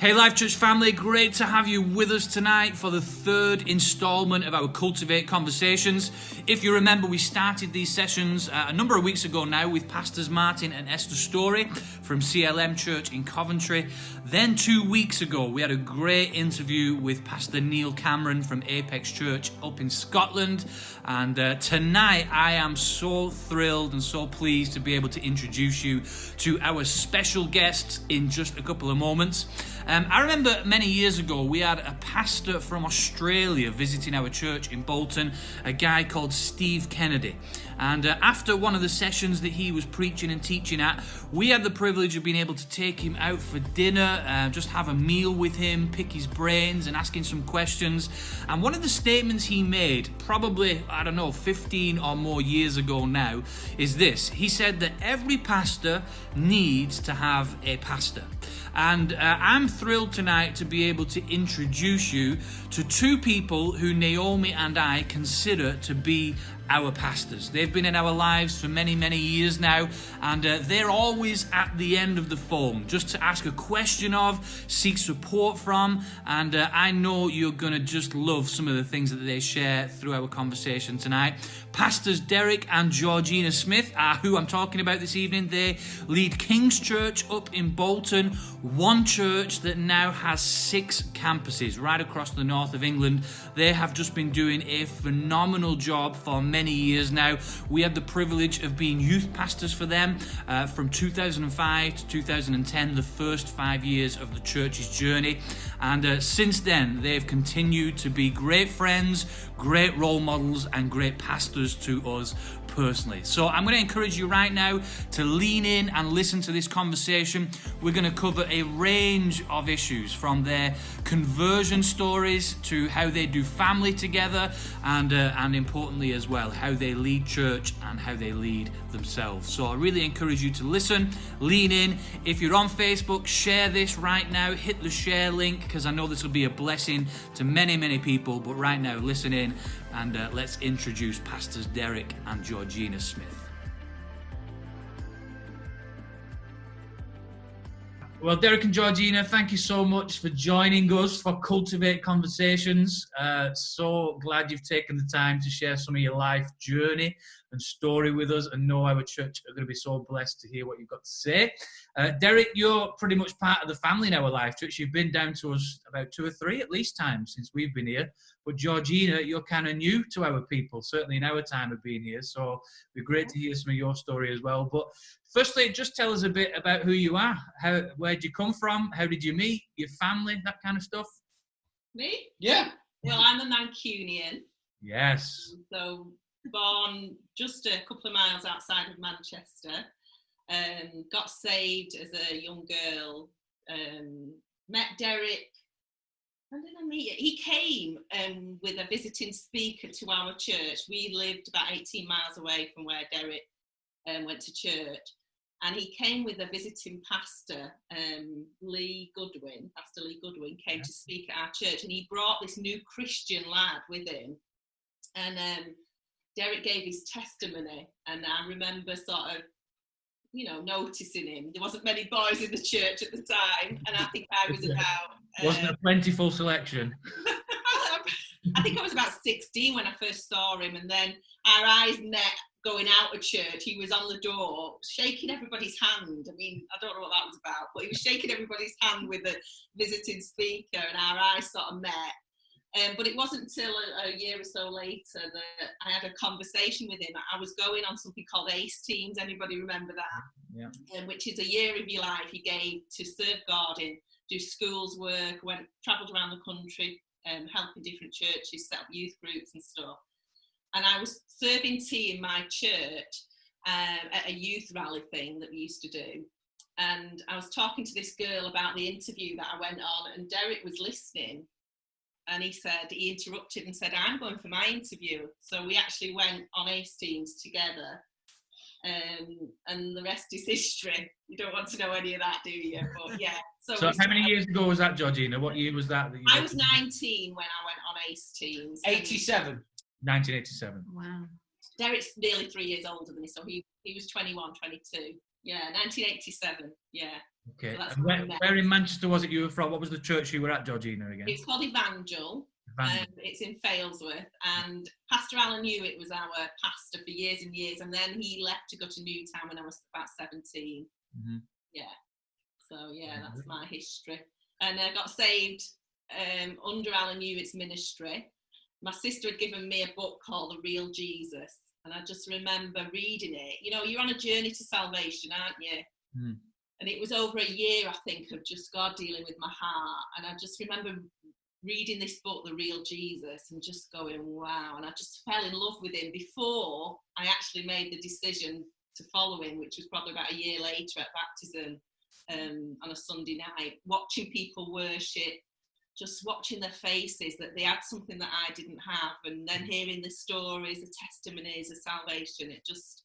Hey Life Church family, great to have you with us tonight for the third installment of our Cultivate Conversations. If you remember, we started these sessions a number of weeks ago now with Pastors Martin and Esther Story from CLM Church in Coventry. Then 2 weeks ago, we had a great interview with Pastor Neil Cameron from Apex Church up in Scotland. And tonight, I am so thrilled and so pleased to be able to introduce you to our special guests in just a couple of moments. I remember many years ago, we had a pastor from Australia visiting our church in Bolton, a guy called Steve Kennedy. And after one of the sessions that he was preaching and teaching at, we had the privilege of being able to take him out for dinner, just have a meal with him, pick his brains and ask him some questions. And one of the statements he made, probably, 15 or more years ago now, is this. He said that every pastor needs to have a pastor. And I'm thrilled tonight to be able to introduce you to two people who Naomi and I consider to be our pastors. They've been in our lives for many, many years now, and they're always at the end of the phone just to ask a question of, seek support from, and I know you're going to just love some of the things that they share through our conversation tonight. Pastors Derek and Georgina Smith are who I'm talking about this evening. They lead King's Church up in Bolton, one church that now has 6 campuses right across the north of England. They have just been doing a phenomenal job for many years now. We had the privilege of being youth pastors for them from 2005 to 2010, the first 5 years of the church's journey. And since then, they've continued to be great friends, great role models, and great pastors to us personally. So I'm going to encourage you right now to lean in and listen to this conversation. We're going to cover a range of issues, from their conversion stories to how they do family together, and importantly as well, how they lead church and how they lead themselves. So I really encourage you to listen, lean in. If you're on Facebook, share this right now. Hit the share link, because I know this will be a blessing to many, many people. But right now, listen in, and let's introduce Pastors Derek and Georgina Smith. Well, Derek and Georgina, thank you so much for joining us for Cultivate Conversations. So glad you've taken the time to share some of your life journey and story with us, and know our church are going to be so blessed to hear what you've got to say. Derek, you're pretty much part of the family in our Life Church. You've been down to us about 2 or 3 at least times since we've been here. But Georgina, you're kind of new to our people, certainly in our time of being here. So it'd be great to hear some of your story as well. But firstly, just tell us a bit about who you are. Where did you come from? How did you meet? Your family, that kind of stuff. Me? Yeah. Well, I'm a Mancunian. Yes. So born just a couple of miles outside of Manchester. Got saved as a young girl. Met Derek. When did I meet you? He came with a visiting speaker to our church. We lived about 18 miles away from where Derek went to church. And he came with a visiting pastor, Pastor Lee Goodwin came to speak at our church. And he brought this new Christian lad with him. And Derek gave his testimony. And I remember sort of, noticing him. There wasn't many boys in the church at the time, and I think I was about... Wasn't a plentiful selection. I think I was about 16 when I first saw him, and then our eyes met going out of church. He was on the door, shaking everybody's hand. I mean, I don't know what that was about, but he was shaking everybody's hand with a visiting speaker, and our eyes sort of met. But it wasn't until a year or so later that I had a conversation with him. I was going on something called ACE Teams. Anybody remember that? Yeah. Which is a year of your life he gave to serve God in, do schools work, travelled around the country, helping different churches, set up youth groups and stuff. And I was serving tea in my church at a youth rally thing that we used to do. And I was talking to this girl about the interview that I went on, and Derek was listening. And he interrupted and said, I'm going for my interview. So we actually went on ACE Teams together. And the rest is history. You don't want to know any of that, do you? But yeah. So how many years ago was that, Georgina? What year was that? I was 19 when I went on ACE Teams. 87. 1987. Wow. Derek's nearly 3 years older than me, so he was 21, 22. Yeah, 1987. Yeah. Okay. So that's And when we met. where in Manchester was it you were from? What was the church you were at, Georgina, again? It's called Evangel. It's in Failsworth, and Pastor Alan Hewitt was our pastor for years and years, and then he left to go to Newtown when I was about 17. Mm-hmm. Yeah. So yeah, that's my history. And I got saved under Alan Hewitt's ministry. My sister had given me a book called The Real Jesus, and I just remember reading it. You know, you're on a journey to salvation, aren't you? Mm. And it was over a year, I think, of just God dealing with my heart. And I just remember reading this book, The Real Jesus, and just going, wow. And I just fell in love with him before I actually made the decision to follow him, which was probably about a year later at baptism on a Sunday night, watching people worship, just watching their faces, that they had something that I didn't have. And then hearing the stories, the testimonies of salvation, it just,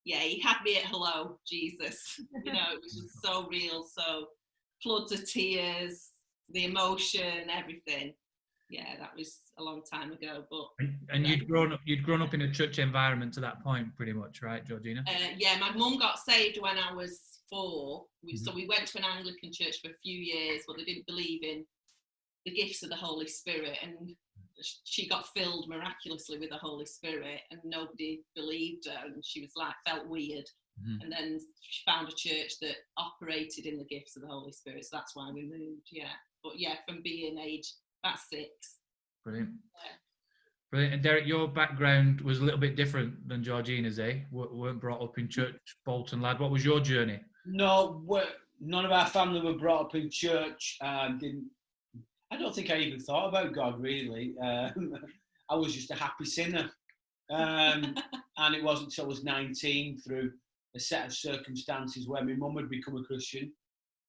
yeah, he had me at hello, Jesus. You know, it was just so real. So floods of tears, the emotion, everything. Yeah, that was a long time ago. But and you'd grown up in a church environment to that point, pretty much, right, Georgina? Yeah, my mum got saved when I was 4. So we went to an Anglican church for a few years, but they didn't believe in the gifts of the Holy Spirit, and she got filled miraculously with the Holy Spirit, and nobody believed her, and she was like, felt weird. Mm-hmm. And then she found a church that operated in the gifts of the Holy Spirit, so that's why we moved. Yeah, but yeah, from being age about 6. Brilliant. Yeah. Brilliant. And Derek, your background was a little bit different than Georgina's, eh? Weren't brought up in church, Bolton lad. What was your journey? No, none of our family were brought up in church. I don't think I even thought about God, really. I was just a happy sinner. And it wasn't until I was 19, through a set of circumstances, where my mum had become a Christian,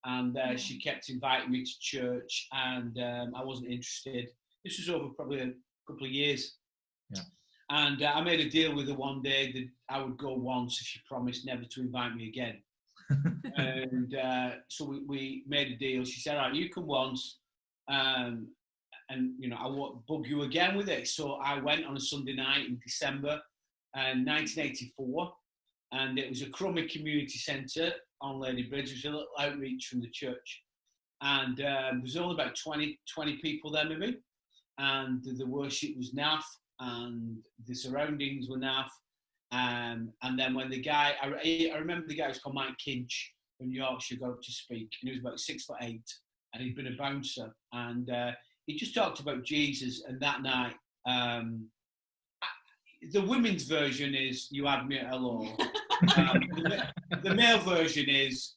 and she kept inviting me to church, and I wasn't interested. This was over probably a couple of years. Yeah. And I made a deal with her one day that I would go once if she promised never to invite me again. And so we made a deal. She said, all right, you come once, and you know, I won't bug you again with it. So I went on a Sunday night in December 1984, and it was a Crummy Community Centre on Lady Bridge. It was a little outreach from the church, and there was only about 20 people there maybe, and the worship was naff, and the surroundings were naff. And then when the guy, I remember the guy was called Mike Kinch from Yorkshire, got up to speak, and he was about 6'8", and he'd been a bouncer, and he just talked about Jesus. And that night, the women's version is "You had me at hello." The male version is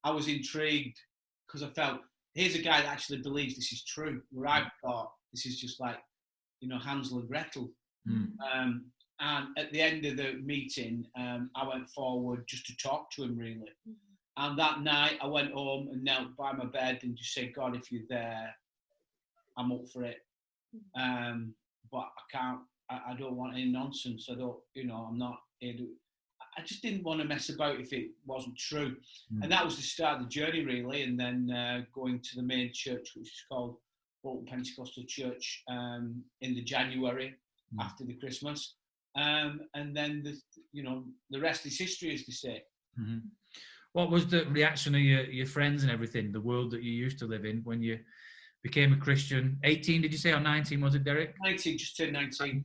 I was intrigued, because I felt, here's a guy that actually believes this is true, where I thought this is just like, you know, Hansel and Gretel. And at the end of the meeting, I went forward just to talk to him, really. And that night, I went home and knelt by my bed and just said, God, if you're there, I'm up for it. But I can't, I don't want any nonsense. I don't, you know, I'm not, I just didn't want to mess about if it wasn't true. And that was the start of the journey, really. And then going to the main church, which is called Bolton Pentecostal Church, in the January after the Christmas. And then, the rest is history, as they say. Mm-hmm. What was the reaction of your friends and everything, the world that you used to live in, when you became a Christian? 18, did you say, or 19, was it, Derek? 19, just turned 19.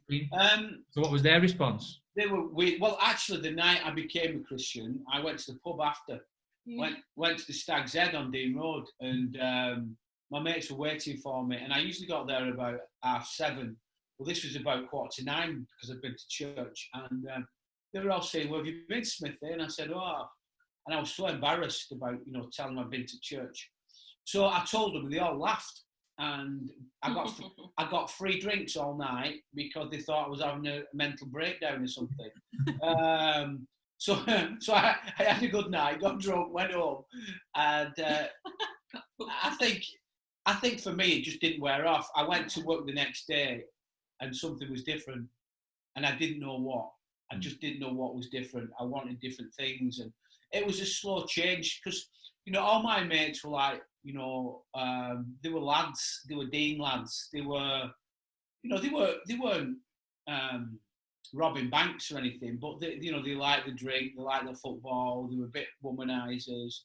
So what was their response? They were weird. Well, actually, the night I became a Christian, I went to the pub after. Went to the Stag's Head on Dean Road, and my mates were waiting for me, and I usually got there about 7:30. Well, this was about 9:15 because I'd been to church, and they were all saying, well, have you been to Smithy? And I said, oh, and I was so embarrassed about, telling them I'd been to church. So I told them, and they all laughed, and I got free drinks all night because they thought I was having a mental breakdown or something. So I had a good night, got drunk, went home, and I think for me it just didn't wear off. I went to work the next day, and something was different, and I didn't know what. I just didn't know what was different. I wanted different things, and it was a slow change, because all my mates were like, they were lads, they were Dean lads, they were, they weren't robbing banks or anything, but they like the drink, they like the football, they were a bit womanizers.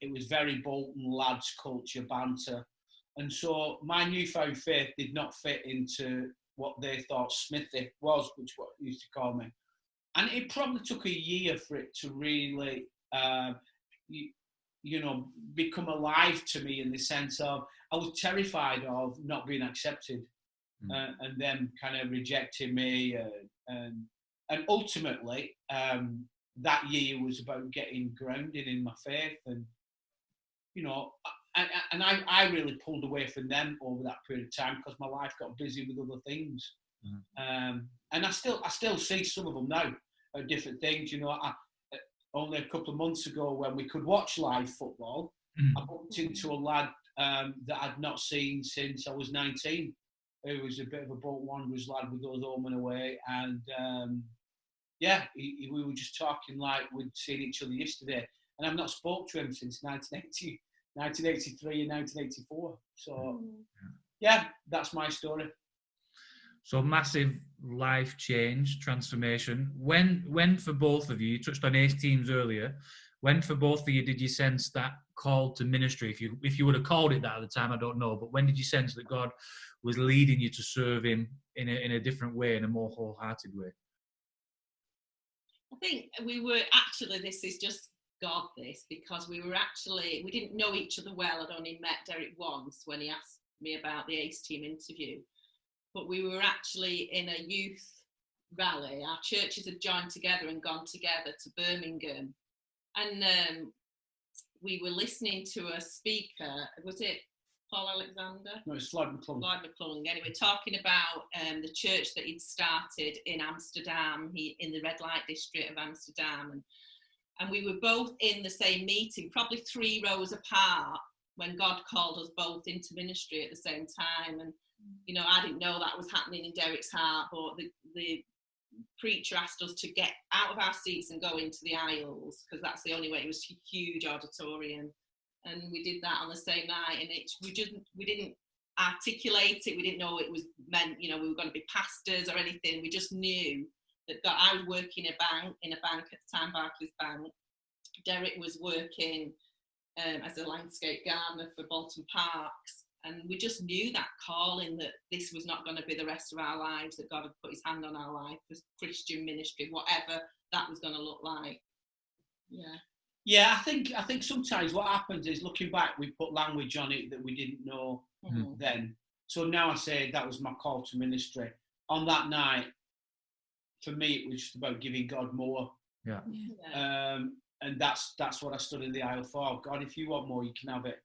It was very Bolton lads culture, banter. And so my newfound faith did not fit into what they thought Smithy was, which is what they used to call me. And it probably took a year for it to really, become alive to me, in the sense of I was terrified of not being accepted, and them kind of rejecting me. And ultimately, that year was about getting grounded in my faith. And, I really pulled away from them over that period of time because my life got busy with other things. And I still see some of them now at different things. Only a couple of months ago, when we could watch live football, I bumped into a lad that I'd not seen since I was 19. He was a bit of a Bolton Wanderers lad with us home and away. And we were just talking like we'd seen each other yesterday. And I've not spoke to him since 1983 and 1984. So, that's my story. So massive life change, transformation. When for both of you touched on Ace teams earlier, when for both of you did you sense that call to ministry? If you would have called it that at the time, I don't know, but when did you sense that God was leading you to serve him in a different way, in a more wholehearted way? I think we were actually, this is just God, because we didn't know each other well. I'd only met Derek once when he asked me about the Ace team interview. But we were actually in a youth rally. Our churches had joined together and gone together to Birmingham. And we were listening to a speaker. Was it Paul Alexander? No, it's Floyd McClung. Floyd McClung. Anyway, talking about the church that he'd started in Amsterdam, in the red light district of Amsterdam. And we were both in the same meeting, probably 3 rows apart, when God called us both into ministry at the same time. And I didn't know that was happening in Derek's heart, but the preacher asked us to get out of our seats and go into the aisles, because that's the only way. It was a huge auditorium, and we did that on the same night. And we didn't articulate it. We didn't know it was meant. We were going to be pastors or anything. We just knew that I was working in a bank at the time, Barclays Bank. Derek was working as a landscape gardener for Bolton Parks. And we just knew that calling, that this was not going to be the rest of our lives, that God had put his hand on our life for Christian ministry, whatever that was going to look like. Yeah, I think sometimes what happens is, looking back, we put language on it that we didn't know then. So now I say that was my call to ministry. On that night, for me, it was just about giving God more. Yeah. And that's what I stood in the aisle for. God, if you want more, you can have it.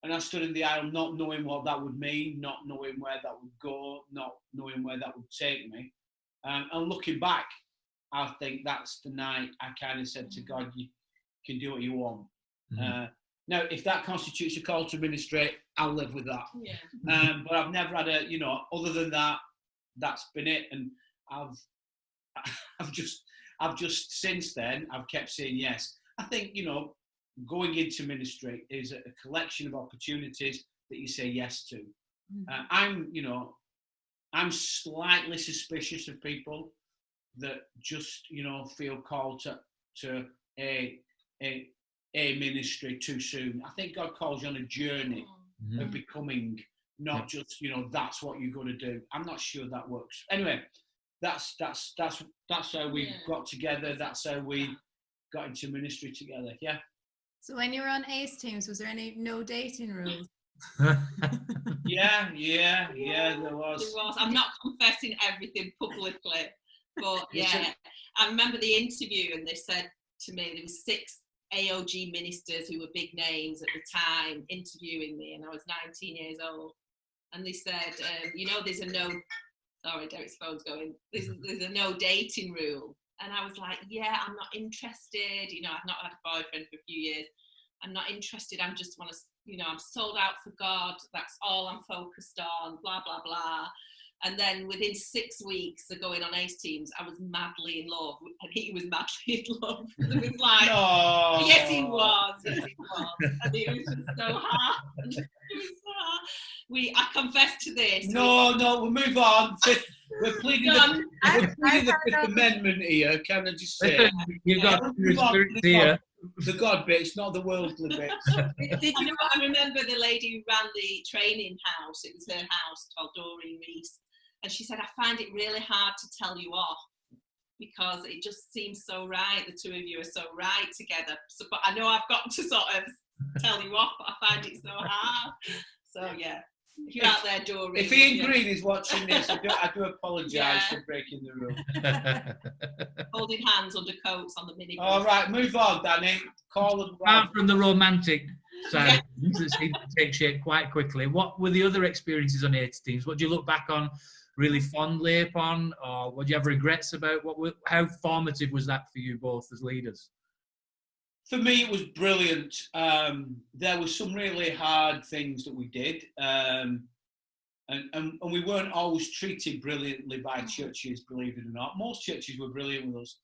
And I stood in the aisle not knowing what that would mean, not knowing where that would go, not knowing where that would take me. And looking back, I think that's the night I kind of said to God, you can do what you want. Now, if that constitutes a call to ministry, I'll live with that. Yeah. But I've never had other than that, that's been it. And I've just since then, I've kept saying yes. I think, going into ministry is a collection of opportunities that you say yes to. I'm slightly suspicious of people that just feel called to a ministry too soon. I think God calls you on a journey of becoming, not just that's what you're going to do. I'm not sure that works. Anyway, that's how we got together. That's how we got into ministry together. Yeah. So when you were on Ace teams, was there no dating rules? Yeah, there was. I'm not confessing everything publicly, but I remember the interview, and they said to me there was 6 AOG ministers who were big names at the time interviewing me, and I was 19 years old. And they said, there's a no. Sorry, Derek's phone's going. There's a no dating rule. And I was like, I'm not interested. I've not had a boyfriend for a few years. I'm not interested. I just want to, I'm sold out for God. That's all I'm focused on, blah, blah, blah. And then within 6 weeks of going on Ace teams, I was madly in love. And he was madly in love. It was like, yes, he was. And it was just so hard. It was so hard. I confess to this. No, we'll move on. We're pleading John, the Fifth Amendment here, can I just say? You've got spirits here. The God bits, not the worldly bits. Did you? I remember the lady who ran the training house. It was her house, called Doreen Reese, and she said, "I find it really hard to tell you off because it just seems so right. The two of you are so right together. So, but I know I've got to sort of tell you off, but I find it so hard." So yeah, if you're out there, Doreen. If Ian Green is watching this, I do apologise for breaking the rule. Holding hands under coats on the minibus. All right, move on, Danny. Call them. Apart from the romantic side of things that seemed to take shape quite quickly, what were the other experiences on 80 teams? What do you look back on really fondly upon, or what do you have regrets about? How formative was that for you both as leaders? For me, it was brilliant. There were some really hard things that we did, and we weren't always treated brilliantly by churches, believe it or not. Most churches were brilliant with us,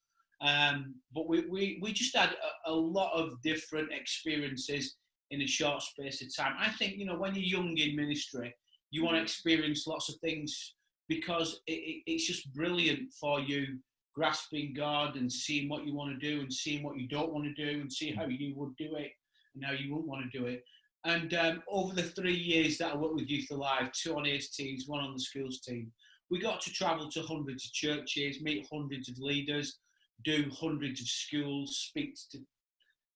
but we just had a lot of different experiences in a short space of time. I think, when you're young in ministry, you want to experience lots of things because it's just brilliant for you, grasping God and seeing what you want to do and seeing what you don't want to do and see how you would do it and how you wouldn't want to do it. And over the 3 years that I worked with Youth Alive, 2 on ACE teams, 1 on the schools team, we got to travel to hundreds of churches, meet hundreds of leaders, do hundreds of schools, speak to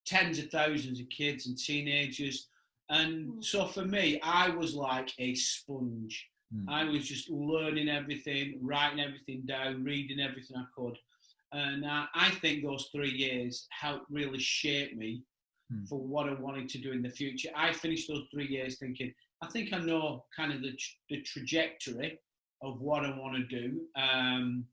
tens of thousands of kids and teenagers. And so for me, I was like a sponge. I was just learning everything, writing everything down, reading everything I could. And I think those 3 years helped really shape me for what I wanted to do in the future. I finished those 3 years thinking, I think I know kind of the trajectory of what I want to do. And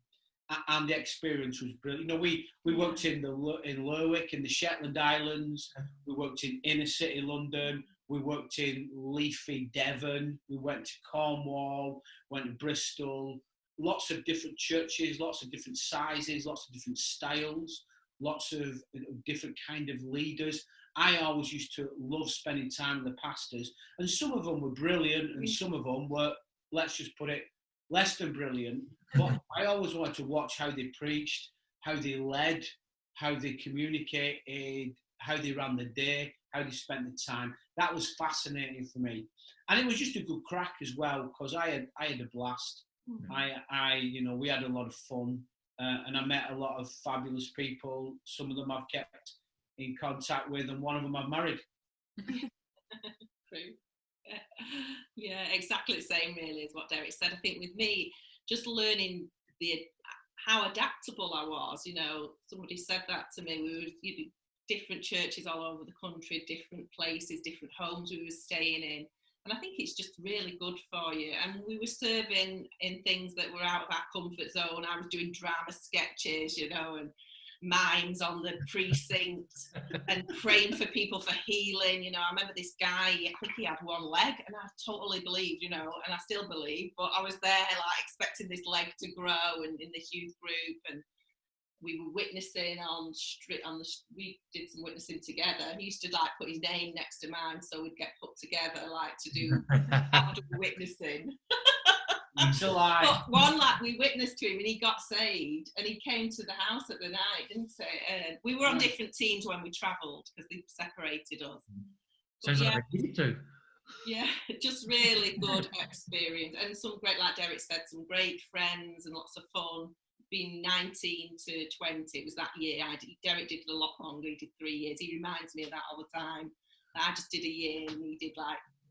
the experience was brilliant. We worked in Lerwick, in the Shetland Islands. We worked in inner city London. We worked in leafy Devon. We went to Cornwall, went to Bristol. Lots of different churches, lots of different sizes, lots of different styles, lots of different kind of leaders. I always used to love spending time with the pastors. And some of them were brilliant and some of them were, let's just put it, less than brilliant. But I always wanted to watch how they preached, how they led, how they communicated, how they ran the day, how they spent the time. That was fascinating for me. And it was just a good crack as well, because I had a blast. We had a lot of fun, and I met a lot of fabulous people. Some of them I've kept in contact with, and one of them I've married. True. Yeah, exactly the same really as what Derek said. I think with me, just learning how adaptable I was. Somebody said that to me. We were different churches all over the country, different places, different homes we were staying in. And I think it's just really good for you. And we were serving in things that were out of our comfort zone. I was doing drama sketches, and mimes on the precinct and praying for people for healing. I remember this guy, I think he had one leg, and I totally believed, and I still believe, but I was there expecting this leg to grow and in this youth group, and we were witnessing we did some witnessing together. He used to put his name next to mine, so we'd get put together to do after witnessing. But one we witnessed to him and he got saved and he came to the house at the night, didn't he? We were on different teams when we travelled because they separated us. Sounds like they did too. Yeah, just really good experience and some great, like Derek said, some great friends and lots of fun. Being 19 to 20, it was that year. Derek did a lot longer. He did 3 years. He reminds me of that all the time. I just did a year and he did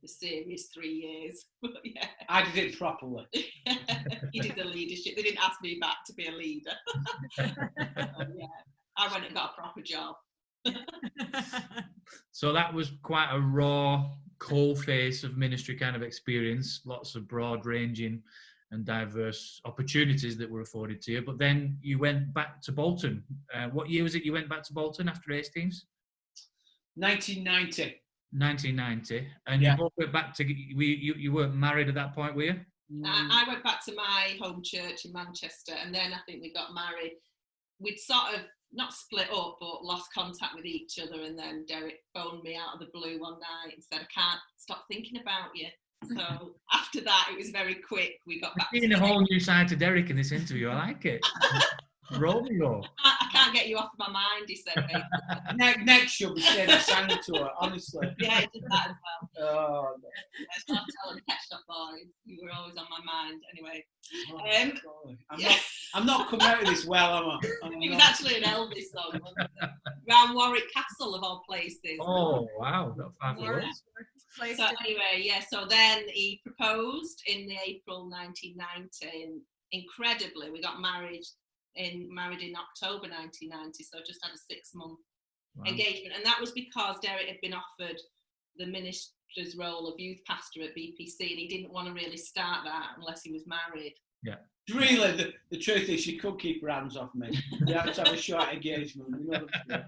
the serious 3 years. But yeah, I did it properly. He did the leadership. They didn't ask me back to be a leader. Yeah, I went and got a proper job. So that was quite a raw, coal face of ministry kind of experience. Lots of broad ranging and diverse opportunities that were afforded to you. But then you went back to Bolton. What year was it you went back to Bolton after Hastings? 1990. 1990. And you both went back to, you weren't married at that point, were you? I went back to my home church in Manchester, and then I think we got married. We'd sort of not split up, but lost contact with each other. And then Derek phoned me out of the blue one night and said, I can't stop thinking about you. So after that, it was very quick. We got back to Seeing a whole new side to Derek in this interview. I like it. Romeo. I can't get you off of my mind, he said. Next, you'll be saying a sang to her, honestly. Yeah, he did that as well. Oh, no. Yes, I'll tell him, catch up boys. You were always on my mind. Anyway, I'm not coming out of this well, am I? it was actually an Elvis song, wasn't it? Around Warwick Castle, of all places. Oh, wow. That's fabulous. So anyway, yeah, so then he proposed in April 1990, and incredibly, we got married in October 1990, so just had a 6-month engagement. And that was because Derek had been offered the minister's role of youth pastor at BPC, and he didn't want to really start that unless he was married. Yeah. Really, the truth is, she could keep her hands off me. We have to have a short engagement. You know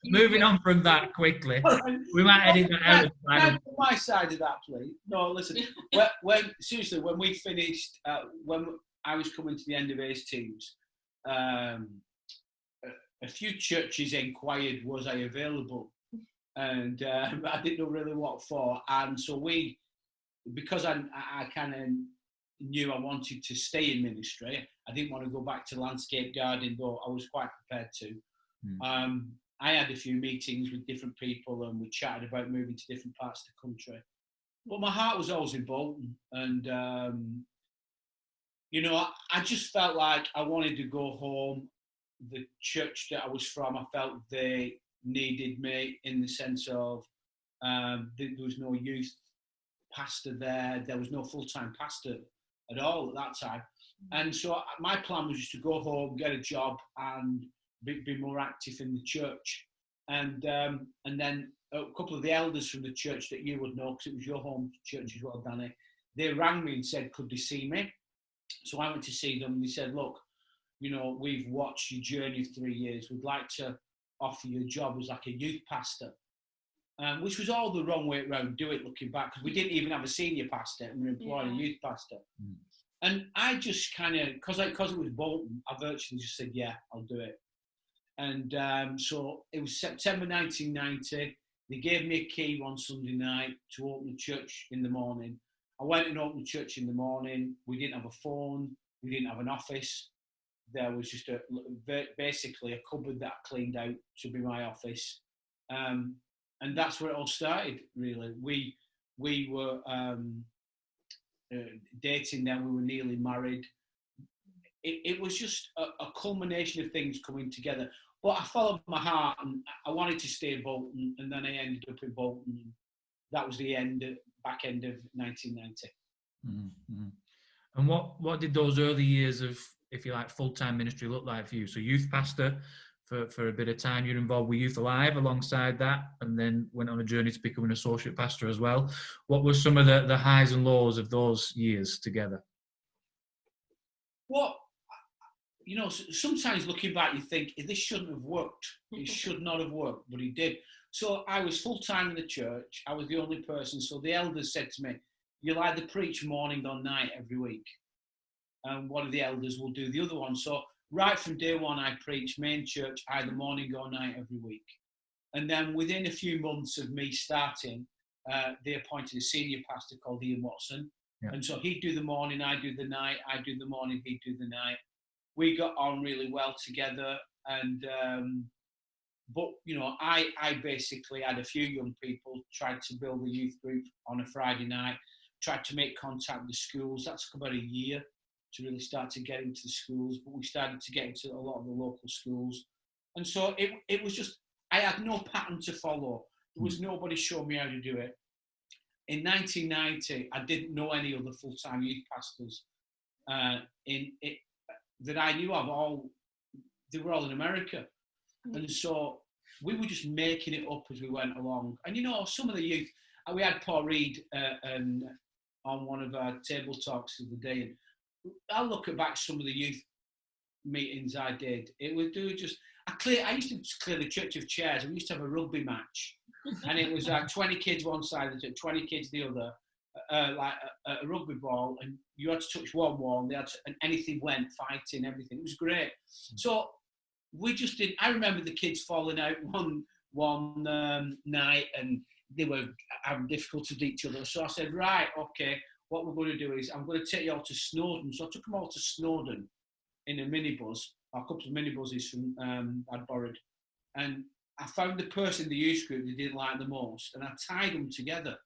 Moving on from that quickly, we might edit that out. My side of that, please. No, listen. Seriously, when we finished, when I was coming to the end of Ace Teams, a few churches inquired, was I available? And I didn't know really what for. And so because I kind of knew I wanted to stay in ministry, I didn't want to go back to landscape gardening, though I was quite prepared to. I had a few meetings with different people, and we chatted about moving to different parts of the country. But my heart was always in Bolton, and I just felt like I wanted to go home. The church that I was from, I felt they needed me in the sense of there was no youth pastor there. There was no full-time pastor at all at that time. And so my plan was just to go home, get a job, and be more active in the church. And then a couple of the elders from the church that you would know, because it was your home church as well, Danny, they rang me and said, could they see me? So I went to see them, and they said, look, we've watched your journey of 3 years. We'd like to offer you a job as like a youth pastor, which was all the wrong way around, do it looking back, because we didn't even have a senior pastor, and we were employing a youth pastor. And I just kind of, because it was Bolton, I virtually just said, yeah, I'll do it. And so it was September 1990. They gave me a key one Sunday night to open the church in the morning. I went and opened the church in the morning. We didn't have a phone. We didn't have an office. There was just basically a cupboard that I cleaned out to be my office. And that's where it all started, really. We were dating then. We were nearly married. It was just a culmination of things coming together. But I followed my heart, and I wanted to stay in Bolton, and then I ended up in Bolton. And that was the back end of 1990. Mm-hmm. And what did those early years of, if you like, full-time ministry look like for you? So youth pastor for a bit of time. You're involved with Youth Alive alongside that, and then went on a journey to become an associate pastor as well. What were some of the highs and lows of those years together? Well, sometimes looking back, you think, this shouldn't have worked. It should not have worked, but it did. So I was full-time in the church. I was the only person. So the elders said to me, you'll either preach morning or night every week. And one of the elders will do the other one. So right from day one, I preached main church either morning or night every week. And then within a few months of me starting, they appointed a senior pastor called Ian Watson. Yeah. And so he'd do the morning, I do the night, I do the morning, he'd do the night. We got on really well together. And but I basically had a few young people, tried to build a youth group on a Friday night, tried to make contact with the schools. That took about a year to really start to get into the schools, but we started to get into a lot of the local schools. And so it was just, I had no pattern to follow. There was nobody showing me how to do it. In 1990, I didn't know any other full-time youth pastors that I knew of. They were all in America. And so we were just making it up as we went along. And some of the youth, we had Paul Reed on one of our table talks of the day, and I look back some of the youth meetings I did. It was just I used to clear the church of chairs. We used to have a rugby match, and it was 20 kids one side of the church, 20 kids the other, like a rugby ball, and you had to touch one wall, and anything went, fighting, everything. It was great. So we just did. I remember the kids falling out one night, and they were having difficulty with each other. So I said, right, okay, what we're going to do is I'm going to take you all to Snowdon. So I took them all to Snowdon in a minibus, a couple of minibuses from I'd borrowed. And I found the person in the youth group they didn't like the most, and I tied them together.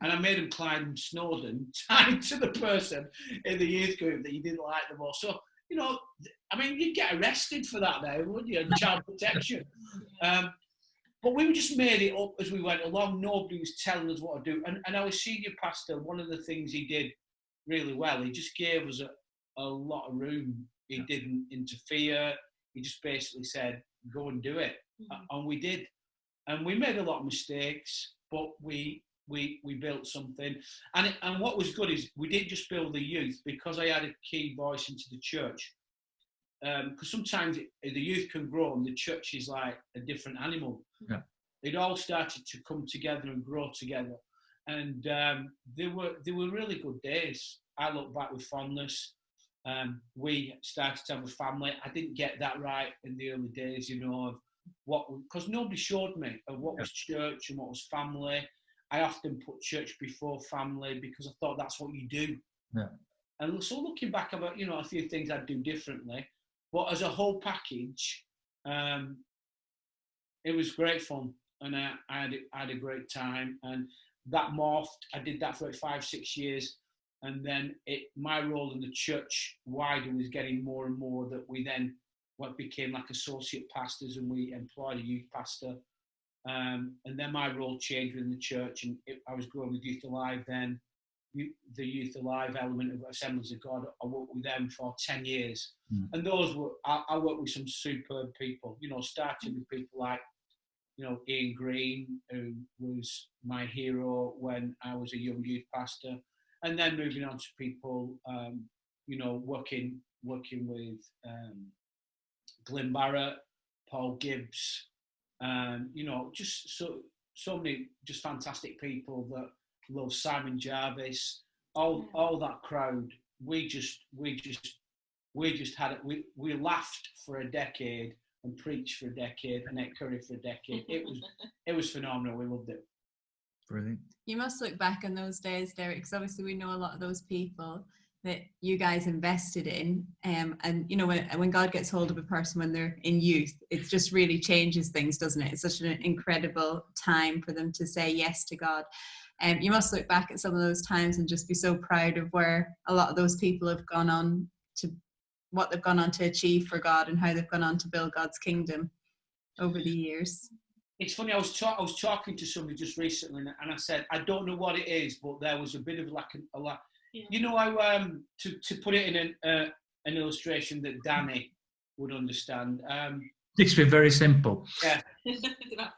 And I made them climb Snowdon, tied to the person in the youth group that you didn't like the most. So, you know, I mean, you'd get arrested for that now, wouldn't you? Child protection. But we just made it up as we went along. Nobody was telling us what to do. And our senior pastor, one of the things he did really well, he just gave us a lot of room. He didn't interfere. He just basically said, go and do it. And we did. And we made a lot of mistakes, but we built something. And what was good is we didn't just build the youth, because I had a key voice into the church. Because sometimes the youth can grow and the church is like a different animal. Yeah. It all started to come together and grow together. And they were really good days. I look back with fondness. We started to have a family. I didn't get that right in the early days, you know, of what, because nobody showed me of what was church and what was family. I often put church before family because I thought that's what you do. Yeah. And so looking back about, you know, a few things I'd do differently, but as a whole package, it was great fun, and I had a great time, and that morphed. I did that for 5-6 years, and then my role in the church wider was getting more and more, that we then became like associate pastors, and we employed a youth pastor, and then my role changed within the church, and I was growing with Youth Alive then. The Youth Alive element of Assemblies of God, I worked with them for 10 years. And those were, I worked with some superb people, you know, starting with people like, you know, Ian Green, who was my hero when I was a young youth pastor, and then moving on to people, you know, working with Glyn Barrett, Paul Gibbs, you know, just so many just fantastic people that love Simon Jarvis, all that crowd. We just had it. We laughed for a decade and preached for a decade and ate curry for a decade. It was phenomenal. We loved it. Brilliant. You must look back on those days, Derek, because obviously we know a lot of those people that you guys invested in, and you know, when God gets hold of a person when they're in youth, it just really changes things, doesn't it? It's such an incredible time for them to say yes to God. You must look back at some of those times and just be so proud of where a lot of those people have gone on to, what they've gone on to achieve for God, and how they've gone on to build God's kingdom over the years. It's funny, I was talking to somebody just recently, and I said, I don't know what it is, but there was a bit of a lot. Yeah. You know, to put it in an illustration that Danny would understand. It's been very simple. Yeah.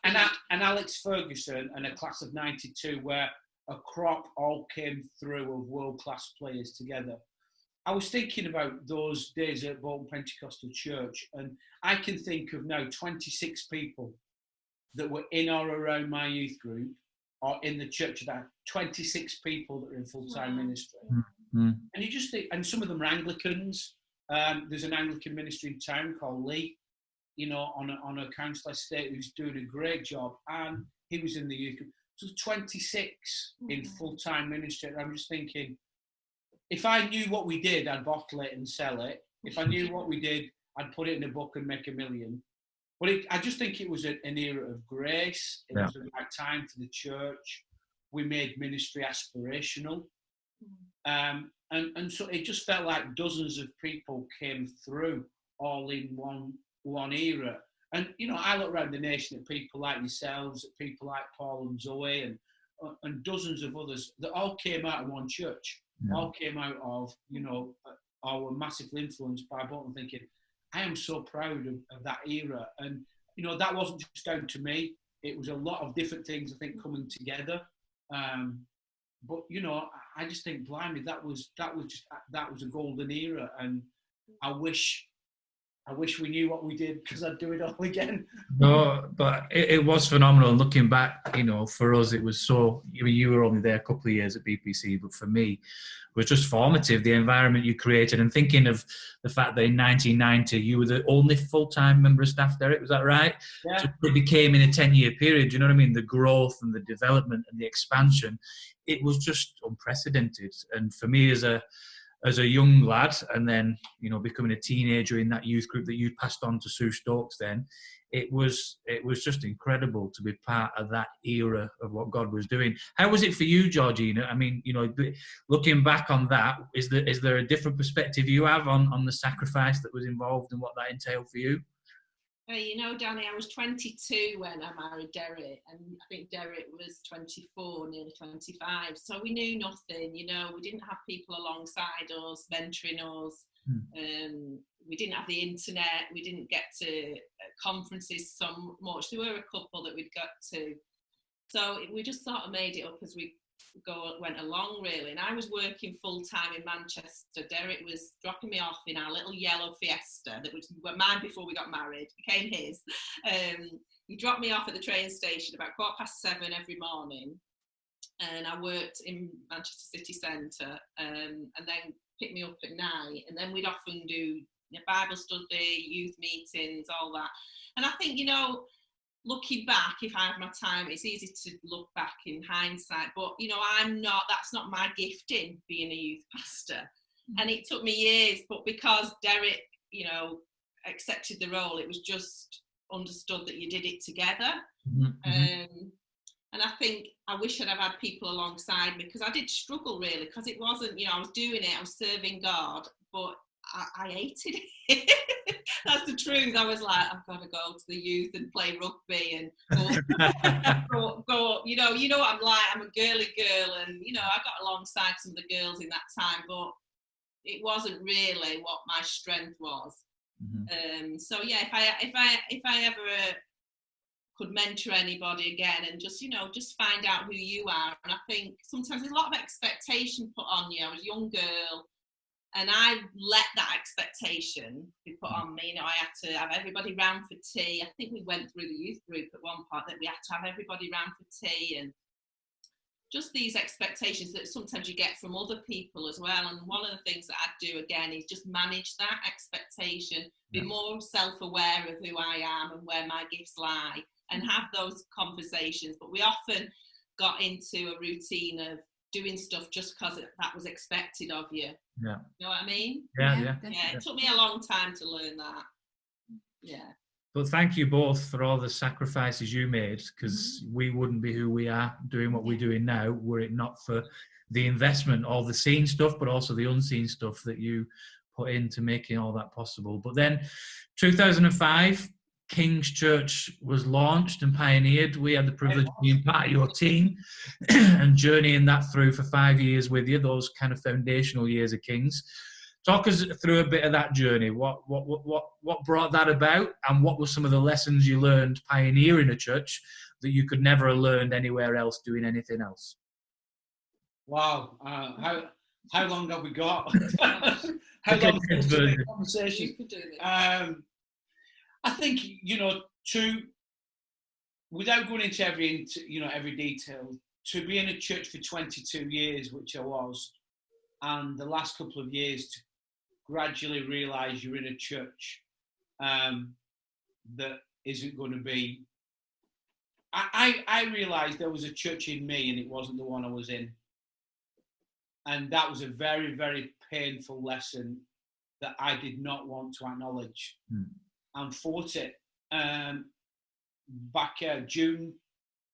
and Alex Ferguson and a class of 92, where a crop all came through of world-class players together. I was thinking about those days at Bolton Pentecostal Church, and I can think of now 26 people that were in or around my youth group, or in the church, that 26 people that are in full-time ministry. Mm-hmm. And you just think, and some of them are Anglicans. There's an Anglican ministry in town called Lee, you know, on a council estate, who's doing a great job, and he was in the youth group. So 26 in full-time ministry. And I'm just thinking, if I knew what we did, I'd bottle it and sell it. If I knew what we did, I'd put it in a book and make $1 million. But I just think it was an era of grace. It was the right time for the church. We made ministry aspirational. And so it just felt like dozens of people came through all in one era. And, you know, I look around the nation at people like yourselves, at people like Paul and Zoe, and dozens of others that all came out of one church, all came out of, you know, or were massively influenced by Bolton, thinking, I am so proud of that era. And, you know, that wasn't just down to me. It was a lot of different things, I think, coming together. But, you know, I just think, blimey, that was a golden era. And I wish I wish we knew what we did, because I'd do it all again. No, but it was phenomenal. And looking back, for us, it was so. You were only there a couple of years at BPC, but for me, it was just formative. The environment you created, and thinking of the fact that in 1990 you were the only full-time member of staff, Derek. Was that right? Yeah. So it became in a 10-year period. You know what I mean? The growth and the development and the expansion, it was just unprecedented. And for me, as a young lad, and then becoming a teenager in that youth group that you passed on to Sue Stokes, then it was just incredible to be part of that era of what God was doing. How was it for you, Georgina? I mean, looking back on that, is there a different perspective you have on the sacrifice that was involved and what that entailed for you? Danny, I was 22 when I married Derek, and I think Derek was 24, nearly 25. So we knew nothing, we didn't have people alongside us, mentoring us. We didn't have the internet. We didn't get to conferences so much. There were a couple that we'd got to. So we just sort of made it up as we went along, really. And I was working full-time in Manchester. Derek was dropping me off in our little yellow Fiesta that was mine before we got married, became his. He dropped me off at the train station about 7:15 every morning, and I worked in Manchester city centre, and then picked me up at night, and then we'd often do Bible study, youth meetings, all that. And I think, looking back, if I have my time, it's easy to look back in hindsight, but that's not my gifting, being a youth pastor. And it took me years, but because Derek, accepted the role, it was just understood that you did it together. And I think I wish I'd have had people alongside me, because I did struggle, really, because it wasn't, I was doing it, I was serving God, but I hated it. That's the truth. I was like, I've got to go to the youth and play rugby and go you know what I'm like. I'm a girly girl, and I got alongside some of the girls in that time, but it wasn't really what my strength was. So yeah, if I ever could mentor anybody again, and just find out who you are. And I think sometimes there's a lot of expectation put on you. I was a young girl, and I let that expectation be put on me. I had to have everybody round for tea. I think we went through the youth group at one point that we had to have everybody round for tea, and just these expectations that sometimes you get from other people as well. And one of the things that I'd do again is just manage that expectation, be more self-aware of who I am and where my gifts lie, and have those conversations. But we often got into a routine of doing stuff just because that was expected of you. Yeah. You know what I mean? Yeah. It took me a long time to learn that. Yeah. But thank you both for all the sacrifices you made, because we wouldn't be who we are doing what we're doing now were it not for the investment, all the seen stuff, but also the unseen stuff that you put into making all that possible. But then 2005, King's Church was launched and pioneered. We had the privilege of being part of your team and journeying that through for 5 years with you, those kind of foundational years of King's. Talk us through a bit of that journey. What brought that about, and what were some of the lessons you learned pioneering a church that you could never have learned anywhere else doing anything else? Wow. How long have we got? How long have we got conversation? I think, without going into every detail, to be in a church for 22 years, which I was, and the last couple of years to gradually realise you're in a church that isn't going to be... I realised there was a church in me and it wasn't the one I was in. And that was a very, very painful lesson that I did not want to acknowledge. And fought it. Back June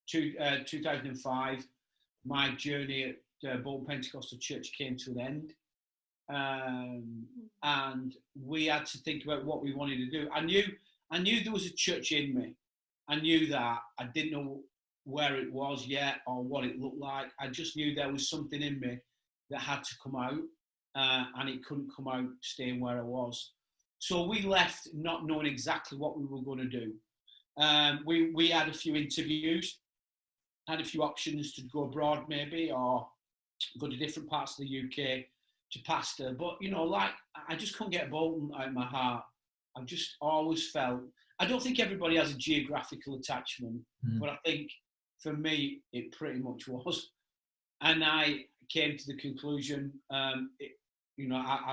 2005, my journey at Bolton Pentecostal Church came to an end. And we had to think about what we wanted to do. I knew there was a church in me. I knew that. I didn't know where it was yet or what it looked like. I just knew there was something in me that had to come out, and it couldn't come out staying where I was. So we left not knowing exactly what we were going to do. We had a few interviews, had a few options to go abroad maybe, or go to different parts of the UK to pastor. But, I just couldn't get Bolton out of my heart. I've just always felt, I don't think everybody has a geographical attachment, but I think for me, it pretty much was. And I came to the conclusion, I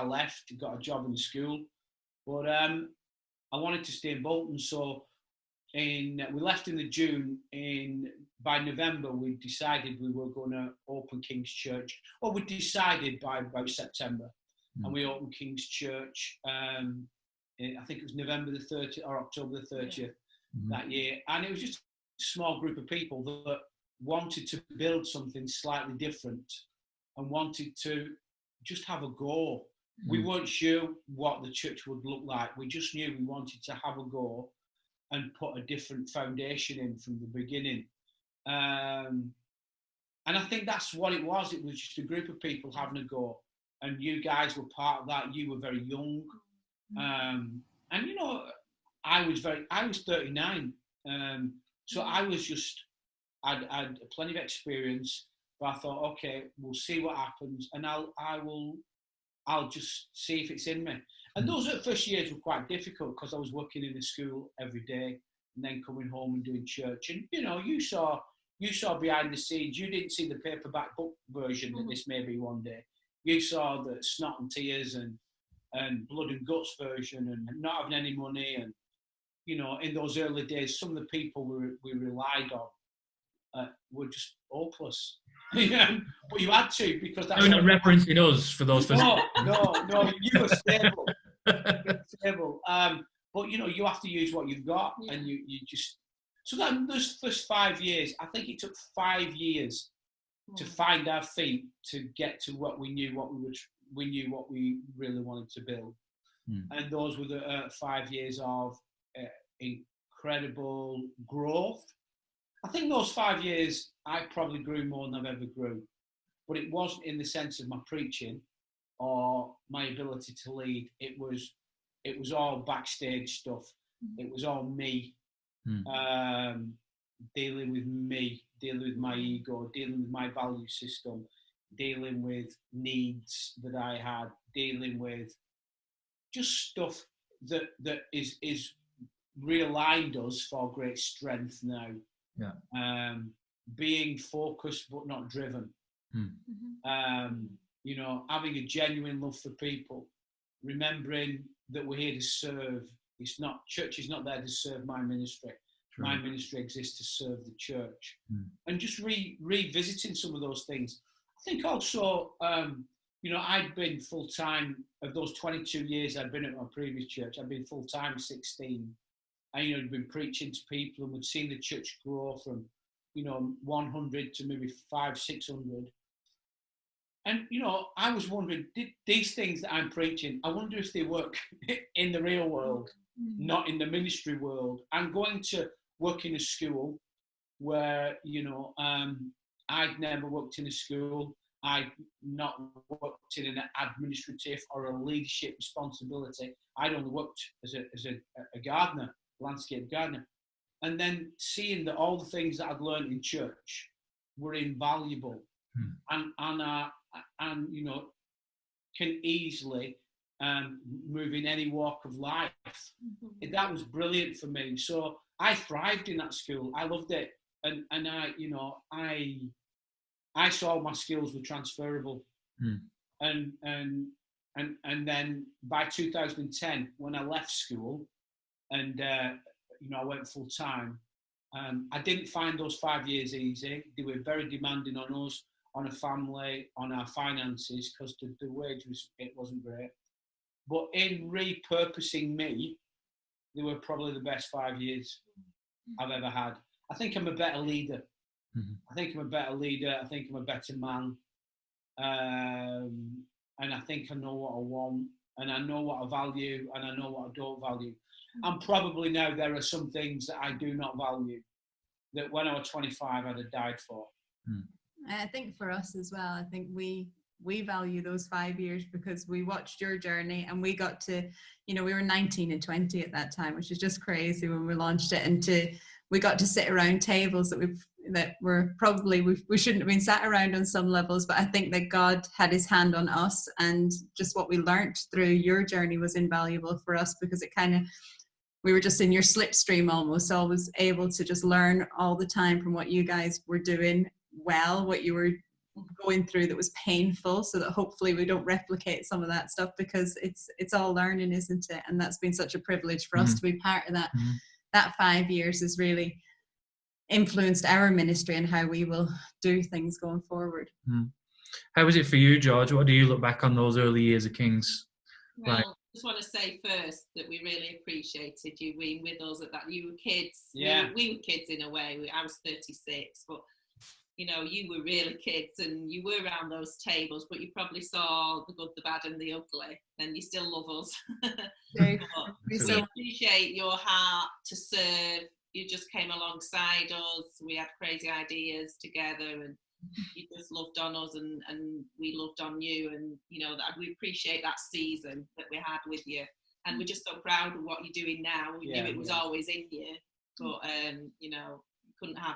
left, got a job in school, but I wanted to stay in Bolton. So we left in the June. By November, we decided we were going to open King's Church. Well, we decided by about September, and we opened King's Church. I think it was November the 30th or October the 30th that year, and it was just a small group of people that wanted to build something slightly different and wanted to just have a go. We weren't sure what the church would look like. We just knew we wanted to have a go and put a different foundation in from the beginning. And I think that's what it was. It was just a group of people having a go. And you guys were part of that. You were very young. And, I was 39. So I was just, I'd plenty of experience, but I thought, okay, we'll see what happens. And I'll just see if it's in me. And those first years were quite difficult because I was working in the school every day and then coming home and doing church. And, you saw behind the scenes. You didn't see the paperback book version that this may be one day. You saw the snot and tears and blood and guts version and not having any money. And, in those early days, some of the people we relied on were just hopeless. But you had to, because that's... You're not referencing us for those first... No, you were stable. But, you have to use what you've got, and you just... So that those first 5 years, I think it took 5 years to find our feet to get to what we knew, what we really wanted to build. And those were the 5 years of incredible growth. I think those 5 years, I probably grew more than I've ever grew, but it wasn't in the sense of my preaching or my ability to lead. It was all backstage stuff. It was all me, dealing with me, dealing with my ego, dealing with my value system, dealing with needs that I had, dealing with just stuff that is realigned us for great strength now. Yeah. Being focused but not driven. Having a genuine love for people, remembering that we're here to serve. Church is not there to serve my ministry. True. My ministry exists to serve the church. And just revisiting some of those things. I think also, I'd been full-time, of those 22 years I'd been at my previous church, I'd been full-time 16. And, I'd been preaching to people, and we'd seen the church grow from, 100 to maybe 500-600. And, I was wondering, did these things that I'm preaching, I wonder if they work in the real world, not in the ministry world. I'm going to work in a school where, I'd never worked in a school. I'd not worked in an administrative or a leadership responsibility. I'd only worked as a gardener, landscape gardener. And then seeing that all the things that I'd learned in church were invaluable and can easily move in any walk of life. That was brilliant for me. So I thrived in that school. I loved it. And I saw my skills were transferable. And then by 2010, when I left school and I went full time, I didn't find those 5 years easy. They were very demanding on us, on a family, on our finances, because the wage wasn't great. But in repurposing me, they were probably the best 5 years I've ever had. I think I'm a better leader. I think I'm a better leader. I think I'm a better man. And I think I know what I want, and I know what I value, and I know what I don't value. And probably now there are some things that I do not value that when I was 25 I'd have died for. I think for us as well, I think we value those 5 years because we watched your journey, and we got to, we were 19 and 20 at that time, which is just crazy when we launched it, and to we got to sit around tables that were probably we shouldn't have been sat around on some levels, but I think that God had his hand on us, and just what we learned through your journey was invaluable for us, because it kind of, we were just in your slipstream almost. So I was able to just learn all the time from what you guys were doing well, what you were going through that was painful, so that hopefully we don't replicate some of that stuff, because it's all learning, isn't it? And that's been such a privilege for us to be part of that. That 5 years has really influenced our ministry and how we will do things going forward. How was it for you, George? What do you look back on those early years of Kings? Well, I just want to say first that we really appreciated you being with us at that. You were kids. Yeah. We were kids in a way. I was 36, but you know, you were really kids, and you were around those tables, but you probably saw the good, the bad, and the ugly, and you still love us. We appreciate your heart to serve. You just came alongside us. We had crazy ideas together, and you just loved on us, and we loved on you. And you know that we appreciate that season that we had with you, and we're just so proud of what you're doing now. We knew it was always in you, but you know, you couldn't have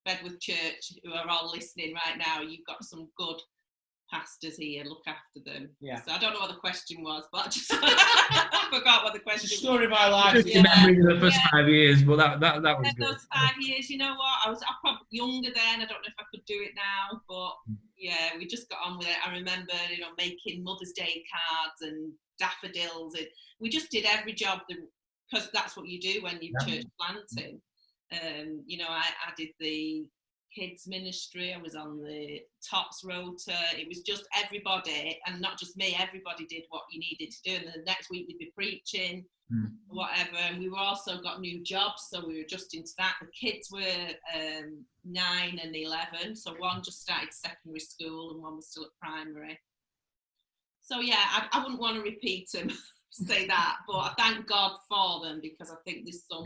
Bedworth Church, who are all listening right now. You've got some good pastors here. Look after them. Yeah. So I don't know what the question was, but I just I forgot what the question was. Story of my life. Just remembering the first 5 years, but that was good. Those 5 years, you know what? I was probably younger then. I don't know if I could do it now, but yeah, we just got on with it. I remember, you know, making Mother's Day cards and daffodils, and we just did every job because that's what you do when you're church planting. You know, I did the kids ministry. I was on the TOPS rota. It was just everybody, and not just me. Everybody did what you needed to do, and the next week we'd be preaching, whatever. And we were also got new jobs, so we were just into that. The kids were 9 and 11, so one just started secondary school and one was still at primary. So yeah, I wouldn't want to repeat them, say that, but I thank God for them, because I think there's some.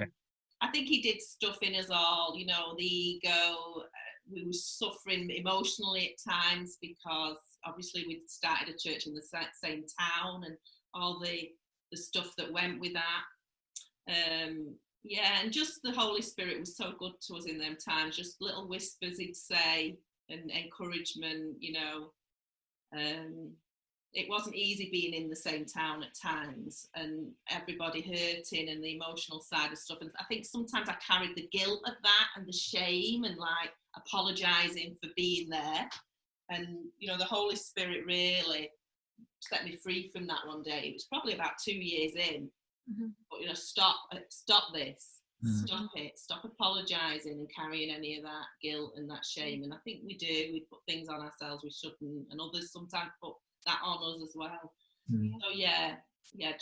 I think he did stuff in us all, you know, the ego. We were suffering emotionally at times, because obviously we'd started a church in the same town, and all the stuff that went with that. Yeah, and just the Holy Spirit was so good to us in them times. Just little whispers he'd say, and encouragement, you know. It wasn't easy being in the same town at times, and everybody hurting, and the emotional side of stuff. And I think sometimes I carried the guilt of that, and the shame, and like apologizing for being there. And you know, the Holy Spirit really set me free from that one day. It was probably about 2 years in. But you know, stop this. Stop it. Stop apologizing and carrying any of that guilt and that shame. And I think we do. We put things on ourselves we shouldn't, and others sometimes put that on us as well. So yeah,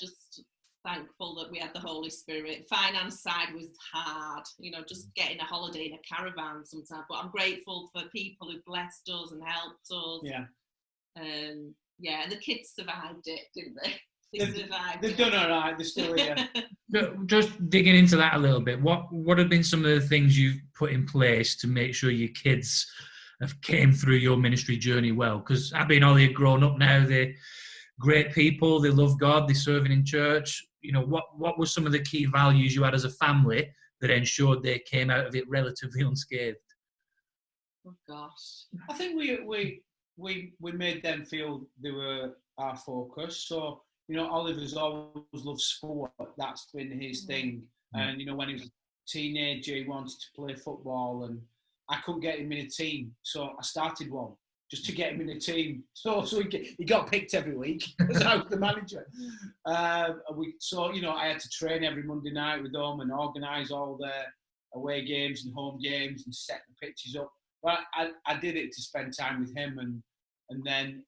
just thankful that we had the Holy Spirit. Finance side was hard, you know, just getting a holiday in a caravan sometimes, but I'm grateful for people who blessed us and helped us. And the kids survived it, didn't they? They've done all right. They're still here. Just digging into that a little bit, what have been some of the things you've put in place to make sure your kids have came through your ministry journey well? Because Abby and Ollie are grown up now. They're great people. They love God. They're serving in church. You know, what were some of the key values you had as a family that ensured they came out of it relatively unscathed? Oh gosh, I think we made them feel they were our focus. So you know, Oliver's always loved sport. That's been his thing. And you know, when he was a teenager, he wanted to play football, and I couldn't get him in a team, so I started one just to get him in a team. So he got picked every week because I was the manager. So you know, I had to train every Monday night with them and organise all their away games and home games and set the pitches up. But I did it to spend time with him, and then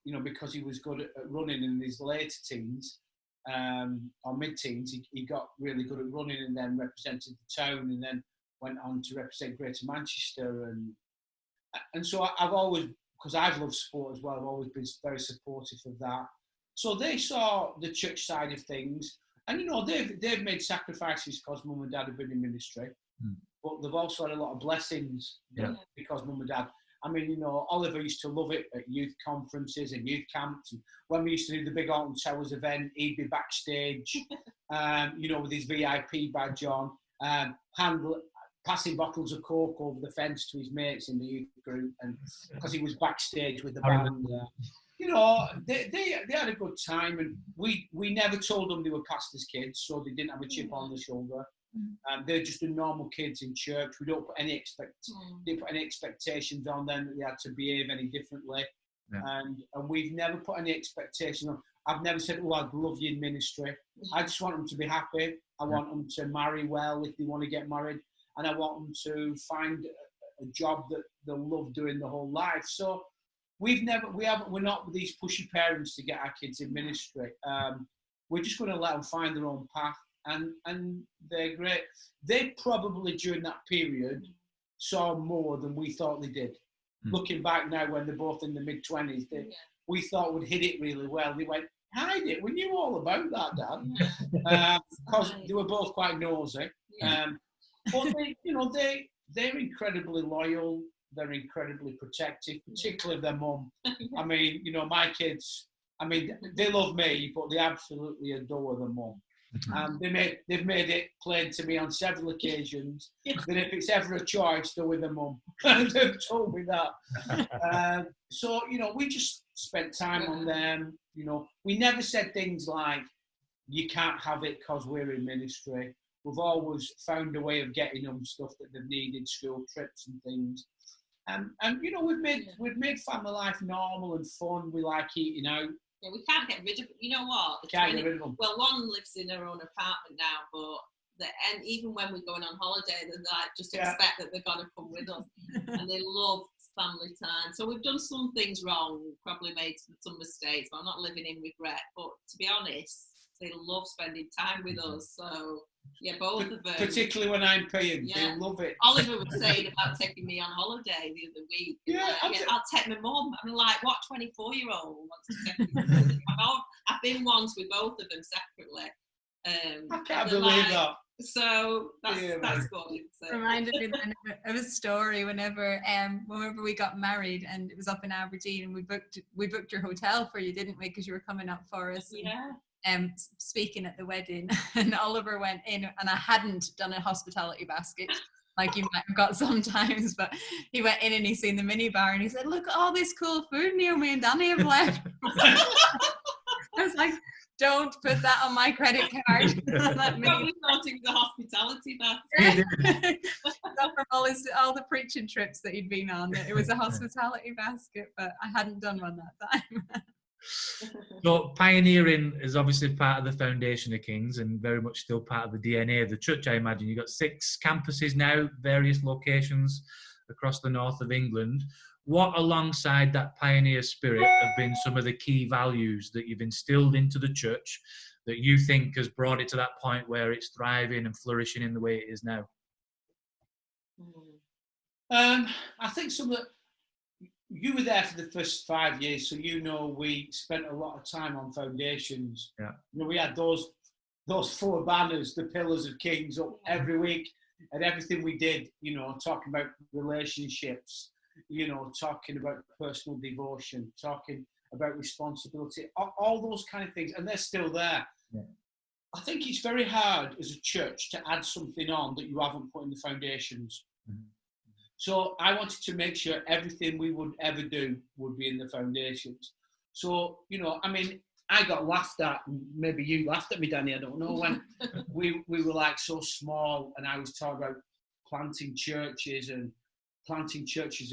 you know, because he was good at running in his later teens or mid-teens, he got really good at running, and then represented the town, and then went on to represent Greater Manchester. And so I've always, because I've loved sport as well, I've always been very supportive of that. So they saw the church side of things, and you know, they've made sacrifices because mum and dad have been in ministry, but they've also had a lot of blessings because mum and dad. I mean, you know, Oliver used to love it at youth conferences and youth camps. And when we used to do the big Alton Towers event, he'd be backstage, you know, with his VIP badge on. Passing bottles of Coke over the fence to his mates in the youth group, and because he was backstage with the band. You know, they had a good time, and we never told them they were pastors' kids, so they didn't have a chip on their shoulder. They're just the normal kids in church. We don't put any expectations on them that they had to behave any differently. Yeah. And we've never put any expectation on. I've never said, "Oh, I'd love you in ministry." I just want them to be happy. I want them to marry well if they want to get married, and I want them to find a job that they'll love doing the whole life. So we're not these pushy parents to get our kids in ministry. We're just going to let them find their own path, and they're great. They probably during that period saw more than we thought they did. Looking back now, when they're both in the mid-20s, we thought would hit it really well. They went, "Hide it, we knew all about that, Dad," because they were both quite nosy. But they're incredibly loyal. They're incredibly protective, particularly their mum. I mean, you know, my kids. I mean, they love me, but they absolutely adore their mum. And they've made it plain to me on several occasions that if it's ever a choice, they're with their mum. They've told me that. So, you know, we just spent time on them. You know, we never said things like, "You can't have it because we're in ministry." We've always found a way of getting them stuff that they've needed, school trips and things. And you know, we've made family life normal and fun. We like eating out. Yeah, we can't get rid of it. You know what? Can't get rid of them. Well, one lives in her own apartment now, and even when we're going on holiday, they like just expect that they're going to come with us, and they love family time. So we've done some things wrong, probably made some mistakes, but I'm not living in regret. But to be honest, they love spending time with us. So yeah, both of them. Particularly when I'm paying, they love it. Oliver was saying about taking me on holiday the other week. I'll take my mum. I'm like, what 24-year-old wants to take me? I've been once with both of them separately. I can't believe that. So that's good. Reminded me then of a story whenever we got married, and it was up in Aberdeen, and we booked your hotel for you, didn't we? Because you were coming up for us. Yeah. Speaking at the wedding, and Oliver went in, and I hadn't done a hospitality basket like you might have got sometimes, but he went in and he seen the minibar and he said, "Look at all this cool food Naomi and Danny have left." I was like, "Don't put that on my credit card." Let me. Probably thought it was a hospitality basket. Not from all the preaching trips that he'd been on, that it was a hospitality basket, but I hadn't done one that time. So pioneering is obviously part of the foundation of Kings and very much still part of the DNA of the church, I imagine. You've got 6 campuses now, various locations across the north of England. What, alongside that pioneer spirit, have been some of the key values that you've instilled into the church that you think has brought it to that point where it's thriving and flourishing in the way it is now? I think some of the... You were there for the first 5 years, so you know we spent a lot of time on foundations. Yeah. You know, we had those 4 banners, the pillars of Kings, up every week, and everything we did, you know, talking about relationships, you know, talking about personal devotion, talking about responsibility, all those kind of things, and they're still there. Yeah. I think it's very hard as a church to add something on that you haven't put in the foundations. Mm-hmm. So I wanted to make sure everything we would ever do would be in the foundations. So, you know, I mean, I got laughed at, maybe you laughed at me, Danny, I don't know, when we were like so small, and I was talking about planting churches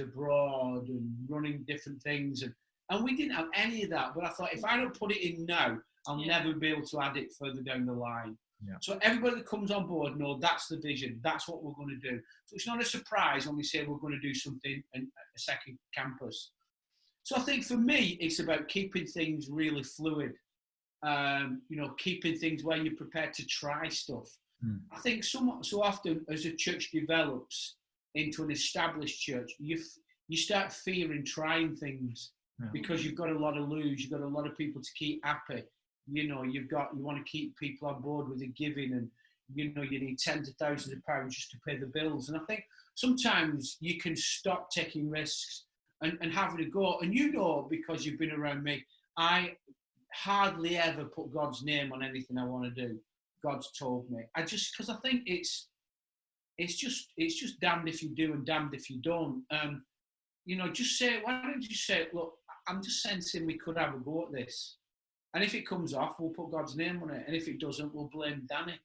abroad and running different things. And we didn't have any of that. But I thought, if I don't put it in now, I'll never be able to add it further down the line. Yeah. So everybody that comes on board knows that's the vision. That's what we're going to do. So it's not a surprise when we say we're going to do something in a second campus. So I think for me, it's about keeping things really fluid. You know, keeping things where you're prepared to try stuff. I think so often as a church develops into an established church, you start fearing trying things because you've got a lot to lose. You've got a lot of people to keep happy. You know, you want to keep people on board with the giving, and you know, you need tens of thousands of pounds just to pay the bills. And I think sometimes you can stop taking risks and having a go. And you know, because you've been around me, I hardly ever put God's name on anything I want to do. God's told me. Because I think it's it's just damned if you do and damned if you don't. Just say, why don't you say, look, I'm just sensing we could have a go at this. And if it comes off, we'll put God's name on it. And if it doesn't, we'll blame Danny.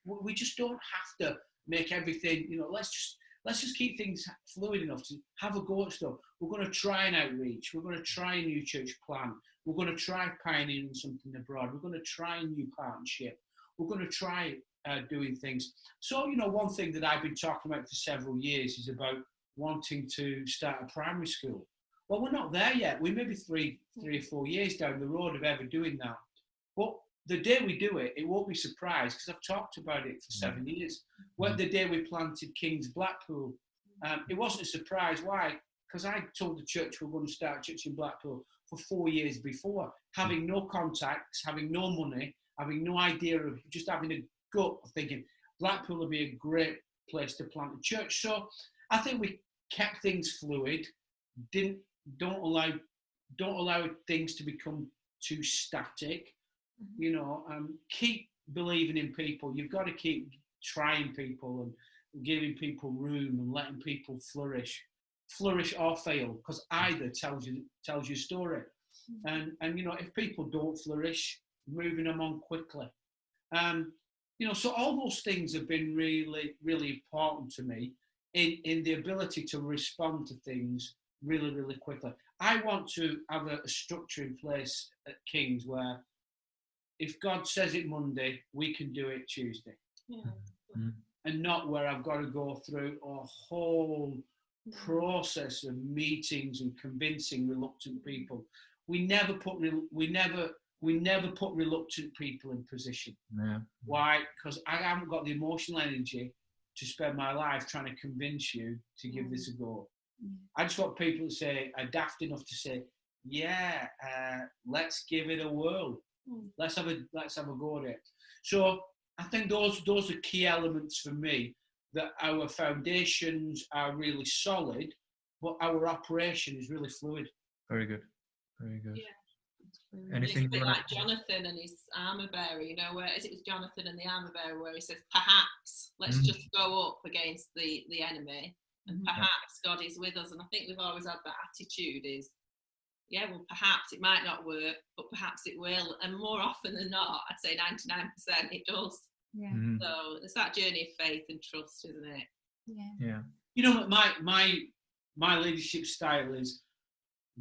We just don't have to make everything, let's just keep things fluid enough to have a go at stuff. We're going to try an outreach. We're going to try a new church plan. We're going to try pioneering something abroad. We're going to try a new partnership. We're going to try doing things. So, one thing that I've been talking about for several years is about wanting to start a primary school. Well, we're not there yet. We may be three or 4 years down the road of ever doing that. But the day we do it, it won't be surprised, because I've talked about it for 7 years. Well, the day we planted King's Blackpool, it wasn't a surprise. Why? Because I told the church we're going to start a church in Blackpool for 4 years before, having no contacts, having no money, having no idea of, just having a gut of thinking Blackpool would be a great place to plant a church. So I think we kept things fluid, don't allow things to become too static. Keep believing in people. You've got to keep trying people and giving people room and letting people flourish or fail, because either tells your story. And if people don't flourish, moving them on quickly. So all those things have been really, really important to me in the ability to respond to things really, really quickly. I want to have a structure in place at King's where if God says it Monday, we can do it Tuesday. Yeah. And not where I've got to go through a whole process of meetings and convincing reluctant people. We never put reluctant people in position. Yeah. Why? Because I haven't got the emotional energy to spend my life trying to convince you to give this a go. I just want people to are daft enough to say, let's give it a whirl. Let's have a go at it. So I think those are key elements for me, that our foundations are really solid, but our operation is really fluid. Very good. Very good. Yeah. Anything it's a bit like Jonathan and his armour bearer, where it was Jonathan and the armour bearer, where he says, perhaps let's just go up against the enemy, and perhaps God is with us. And I think we've always had that attitude is, well, perhaps it might not work, but perhaps it will. And more often than not, I'd say 99% it does. Yeah. So it's that journey of faith and trust, isn't it? Yeah. My leadership style is,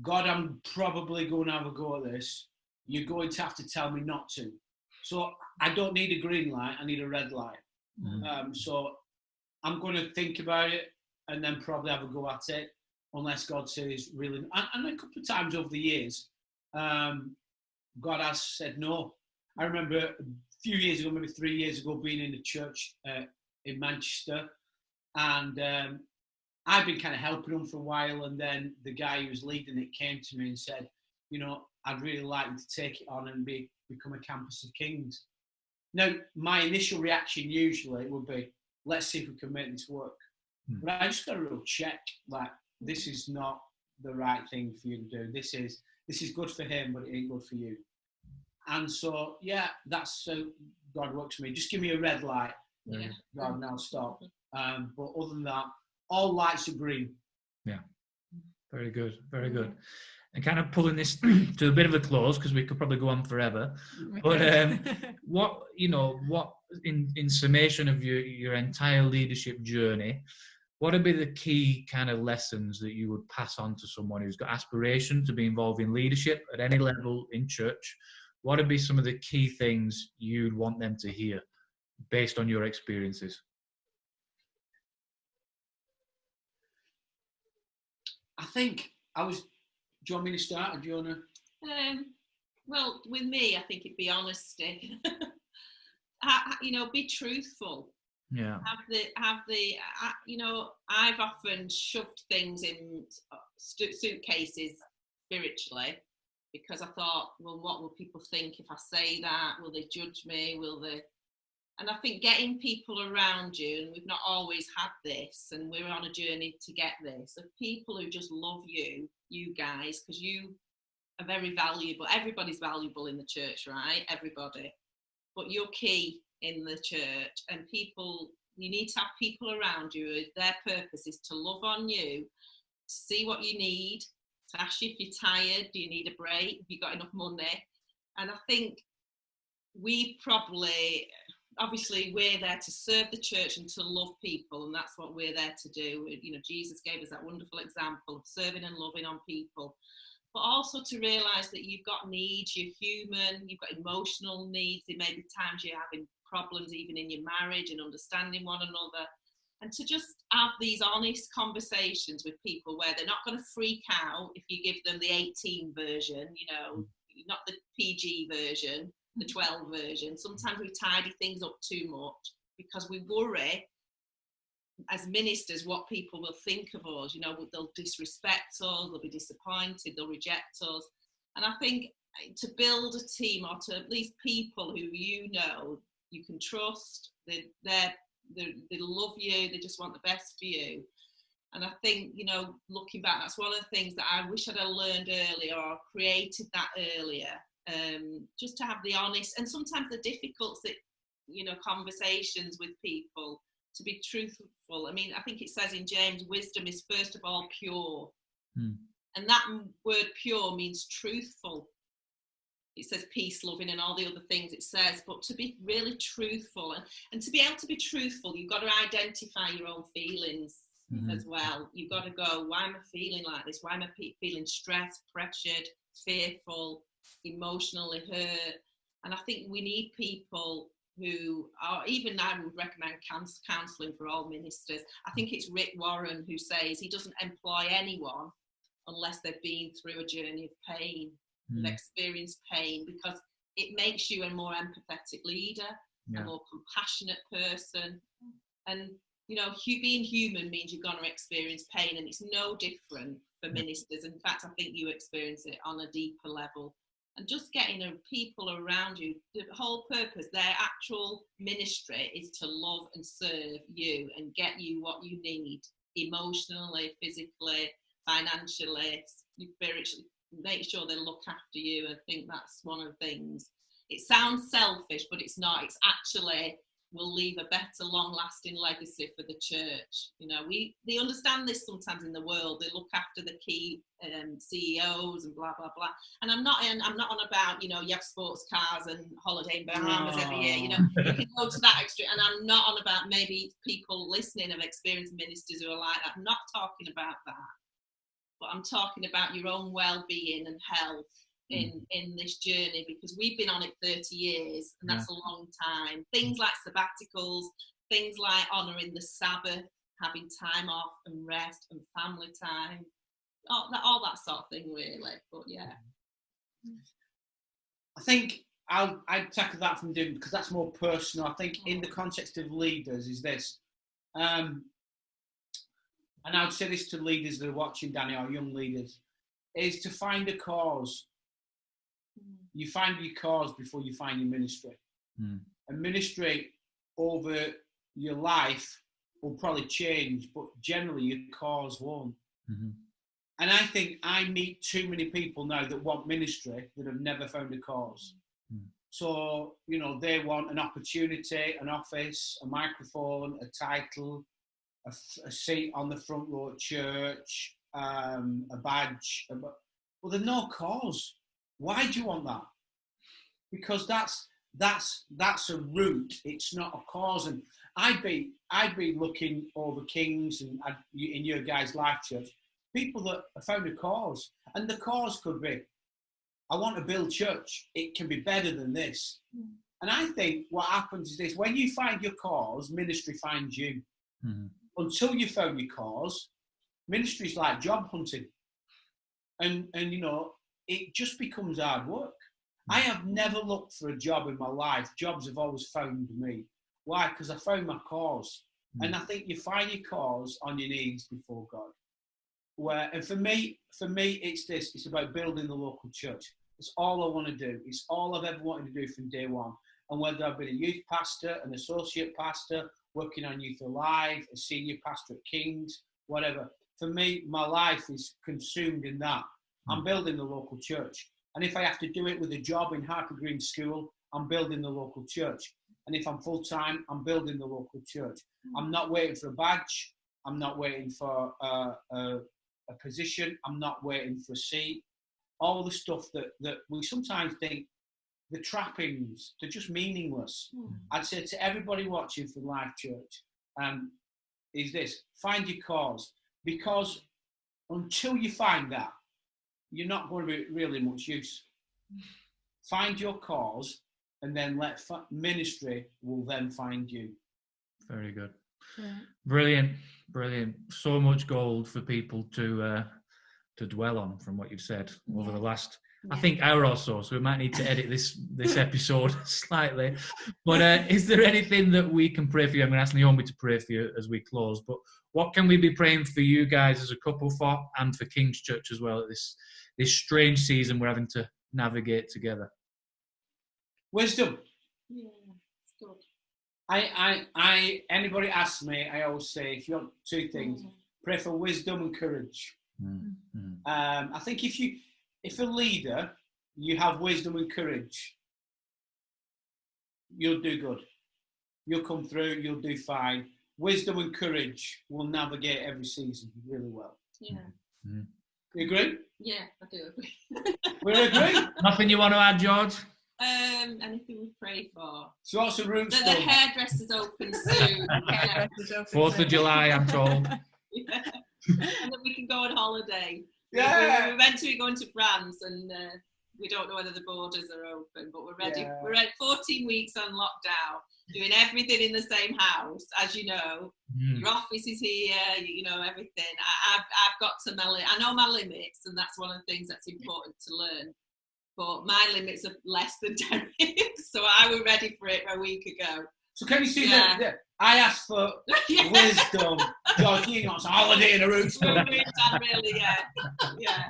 God, I'm probably going to have a go at this. You're going to have to tell me not to. So I don't need a green light, I need a red light. So I'm going to think about it and then probably have a go at it, unless God says really. And a couple of times over the years, God has said no. I remember a few years ago, maybe 3 years ago, being in a church in Manchester, and I'd been kind of helping them for a while, and then the guy who was leading it came to me and said, I'd really like you to take it on and become a campus of Kings. Now, my initial reaction usually would be, let's see if we can make this work. But I just got a real check, like, this is not the right thing for you to do. This is good for him, but it ain't good for you. And so, that's so God works for me. Just give me a red light. God, and I'll stop. But other than that, all lights are green. Yeah. Very good. Very good. And kind of pulling this to a bit of a close, because we could probably go on forever. But what in summation of your entire leadership journey, what would be the key kind of lessons that you would pass on to someone who's got aspiration to be involved in leadership at any level in church? What would be some of the key things you'd want them to hear based on your experiences? I think do you want me to start, or do you want to? Well, with me, I think it'd be honesty. Be truthful. Yeah. I've often shoved things in suitcases spiritually, because I thought, well, what will people think if I say that? Will they judge me? Will they? And I think getting people around you, and we've not always had this, and we're on a journey to get this, of people who just love you guys, because you are very valuable. Everybody's valuable in the church, right? Everybody. But you're key in the church, and people, you need to have people around you. Their purpose is to love on you, to see what you need, to ask you if you're tired, do you need a break, have you got enough money? And I think we probably, obviously we're there to serve the church and to love people, and that's what we're there to do. You know, Jesus gave us that wonderful example of serving and loving on people, but also to realise that you've got needs, you're human, you've got emotional needs. There may be times you're having problems even in your marriage and understanding one another, and to just have these honest conversations with people where they're not going to freak out if you give them the 18 version, you know, not the PG version, the 12 version. Sometimes we tidy things up too much because we worry as ministers what people will think of us. You know, they'll disrespect us, they'll be disappointed, they'll reject us. And I think to build a team, or to at least people who you know you can trust, they love you, they just want the best for you. And I think, you know, looking back, that's one of the things that I wish I'd have learned earlier, or created that earlier. Just to have the honest and sometimes the difficult, you know, conversations with people, to be truthful. I mean, I think it says in James, wisdom is first of all pure. And that word pure means truthful. It says peace, loving, and all the other things it says, but to be really truthful, and to be able to be truthful, you've got to identify your own feelings as well. You've got to go, why am I feeling like this? Why am I feeling stressed, pressured, fearful, emotionally hurt? And I think we need people who are, even I would recommend counselling for all ministers. I think it's Rick Warren who says he doesn't employ anyone unless they've been through a journey of pain, have experienced pain, because it makes you a more empathetic leader, a more compassionate person. And, you know, being human means you're going to experience pain, and it's no different for ministers. In fact, I think you experience it on a deeper level. And just getting people around you, the whole purpose, their actual ministry is to love and serve you and get you what you need emotionally, physically, financially, spiritually. Make sure they look after you. I think that's one of the things. It sounds selfish, but it's not. It's actually will leave a better long-lasting legacy for the church. You know, they understand this sometimes in the world. They look after the key CEOs and blah blah blah. And I'm not on about, you know, you have sports cars and holiday in Bahamas every year. You know, you can go to that extreme. And I'm not on about, maybe people listening have experienced ministers who are like that. I'm not talking about that. But I'm talking about your own well-being and health in this journey, because we've been on it 30 years, and that's a long time. Things like sabbaticals, things like honouring the Sabbath, having time off and rest and family time, all that sort of thing, really. But yeah, I think I'd tackle that from different, because that's more personal. I think in the context of leaders is this, and I'd say this to leaders that are watching, Danny, or young leaders, is to find a cause. You find your cause before you find your ministry. And ministry over your life will probably change, but generally your cause won't. And I think I meet too many people now that want ministry that have never found a cause. So, you know, they want an opportunity, an office, a microphone, a title, a seat on the front row at church, a badge. Well, there's no cause. Why do you want that? Because that's a route. It's not a cause. And I'd be looking over Kings and in your guys' life church, people that have found a cause, and the cause could be, I want to build church. It can be better than this. And I think what happens is this: when you find your cause, ministry finds you. Until you found your cause, ministry's like job hunting, and you know, it just becomes hard work. I have never looked for a job in my life. Jobs have always found me. Why? Because I found my cause. And I think you find your cause on your knees before God. And for me, it's this. It's about building the local church. It's all I want to do. It's all I've ever wanted to do from day one. And whether I've been a youth pastor, an associate pastor, working on Youth Alive, a senior pastor at Kings, whatever. For me, my life is consumed in that. I'm building the local church. And if I have to do it with a job in Harper Green School, I'm building the local church. And if I'm full-time, I'm building the local church. I'm not waiting for a badge. I'm not waiting for a position. I'm not waiting for a seat. All the stuff that we sometimes think, the trappings, they're just meaningless. I'd say to everybody watching from Life Church, is this: find your cause, because until you find that, you're not going to be really much use. Find your cause, and then let ministry will then find you. Very good. Yeah. Brilliant. So much gold for people to dwell on from what you've said over the last, I think, hour or so. So we might need to edit this episode slightly. But is there anything that we can pray for you? I'm going to ask Naomi to pray for you as we close. But what can we be praying for you guys as a couple for, and for King's Church as well, at this strange season we're having to navigate together? Wisdom. Yeah, it's good. Anybody asks me, I always say, if you want two things, pray for wisdom and courage. I think if a leader, you have wisdom and courage, you'll do good. You'll come through, you'll do fine. Wisdom and courage will navigate every season really well. Yeah. You agree? Yeah, I do agree. We agree? Nothing you want to add, George? Anything we pray for? So what's the room The still? hairdresser's open soon. Yeah. 4th of July, I'm told. Yeah. And then we can go on holiday. Yeah. We were meant to be going to France, and we don't know whether the borders are open, but we're ready. Yeah. We're at 14 weeks on lockdown, doing everything in the same house, as you know. Your office is here, you know, everything. I've got to I know my limits, and that's one of the things that's important to learn. But my limits are less than Derek, so I was ready for it a week ago. So can you see that? I asked for wisdom. Georgina wants a holiday in a room still. Really, yeah.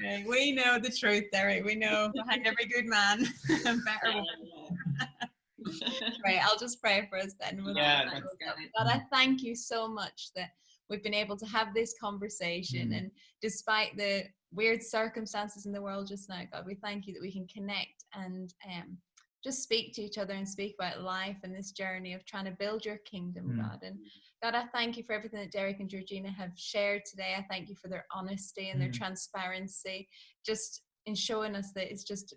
Right, we know the truth, Derek. We know behind every good man, a better woman. Right, I'll just pray for us then. God, I thank you so much that we've been able to have this conversation, and despite the weird circumstances in the world just now, God, we thank you that we can connect and just speak to each other and speak about life and this journey of trying to build your kingdom, God. And God, I thank you for everything that Derek and Georgina have shared today. I thank you for their honesty and their transparency, just in showing us that it's just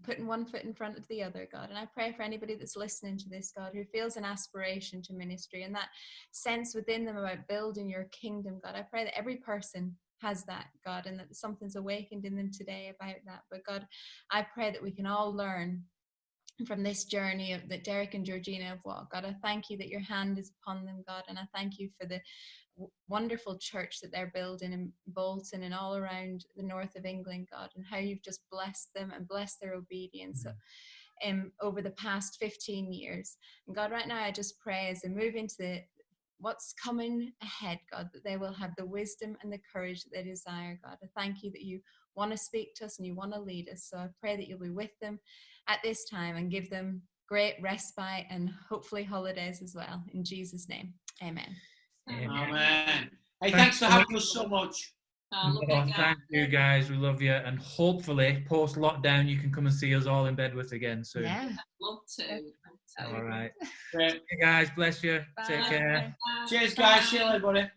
putting one foot in front of the other, God. And I pray for anybody that's listening to this, God, who feels an aspiration to ministry and that sense within them about building your kingdom, God. I pray that every person has that, God, and that something's awakened in them today about that. But God, I pray that we can all learn from this journey that Derek and Georgina have walked. God, I thank you that your hand is upon them, God, and I thank you for the wonderful church that they're building in Bolton and all around the north of England, God, and how you've just blessed them and blessed their obedience over the past 15 years. And God, right now I just pray as they move into what's coming ahead, God, that they will have the wisdom and the courage that they desire, God. I thank you that you want to speak to us and you want to lead us. So I pray that you'll be with them at this time and give them great respite and hopefully holidays as well. In Jesus' name, amen. Amen. Hey, thanks for having us so much. Thank you, guys. We love you. And hopefully, post-lockdown, you can come and see us all in Bedworth again soon. Yeah. Love to. All right. Great. Hey, guys. Bless you. Bye. Take care. Cheers, guys. See you later, buddy.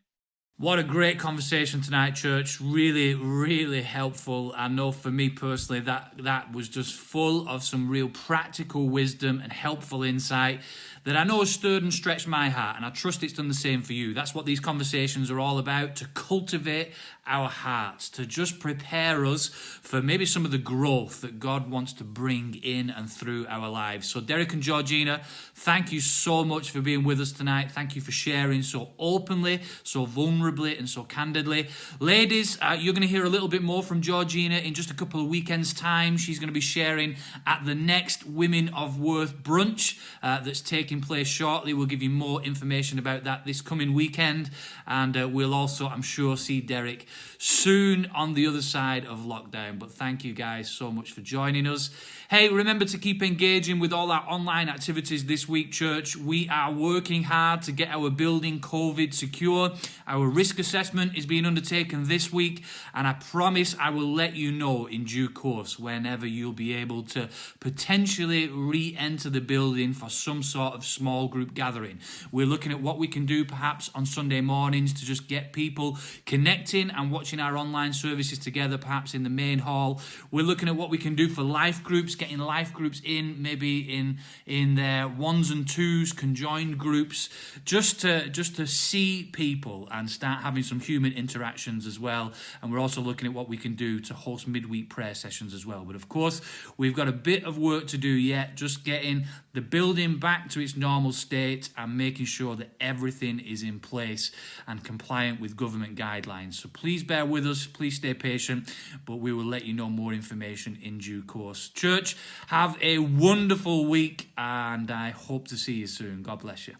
What a great conversation tonight, church. Really, really helpful. I know for me personally, that was just full of some real practical wisdom and helpful insight that I know has stirred and stretched my heart, and I trust it's done the same for you. That's what these conversations are all about, to cultivate our hearts, to just prepare us for maybe some of the growth that God wants to bring in and through our lives. So Derek and Georgina, thank you so much for being with us tonight. Thank you for sharing so openly, so vulnerably, and so candidly. Ladies, you're going to hear a little bit more from Georgina in just a couple of weekends' time. She's going to be sharing at the next Women of Worth brunch that's taking place shortly. We'll give you more information about that this coming weekend, and we'll also, I'm sure, see Derek soon on the other side of lockdown. But thank you guys so much for joining us. Hey, remember to keep engaging with all our online activities this week, church. We are working hard to get our building COVID secure. Our risk assessment is being undertaken this week, and I promise I will let you know in due course whenever you'll be able to potentially re-enter the building for some sort of small group gathering. We're looking at what we can do perhaps on Sunday mornings to just get people connecting and watching our online services together, perhaps in the main hall. We're looking at what we can do for life groups, getting life groups in, maybe in their ones and twos, conjoined groups, just to see people and start having some human interactions as well. And we're also looking at what we can do to host midweek prayer sessions as well. But of course, we've got a bit of work to do yet, just getting the building back to its normal state and making sure that everything is in place and compliant with government guidelines. So please bear with us, please stay patient, but we will let you know more information in due course. Church, have a wonderful week, and I hope to see you soon. God bless you.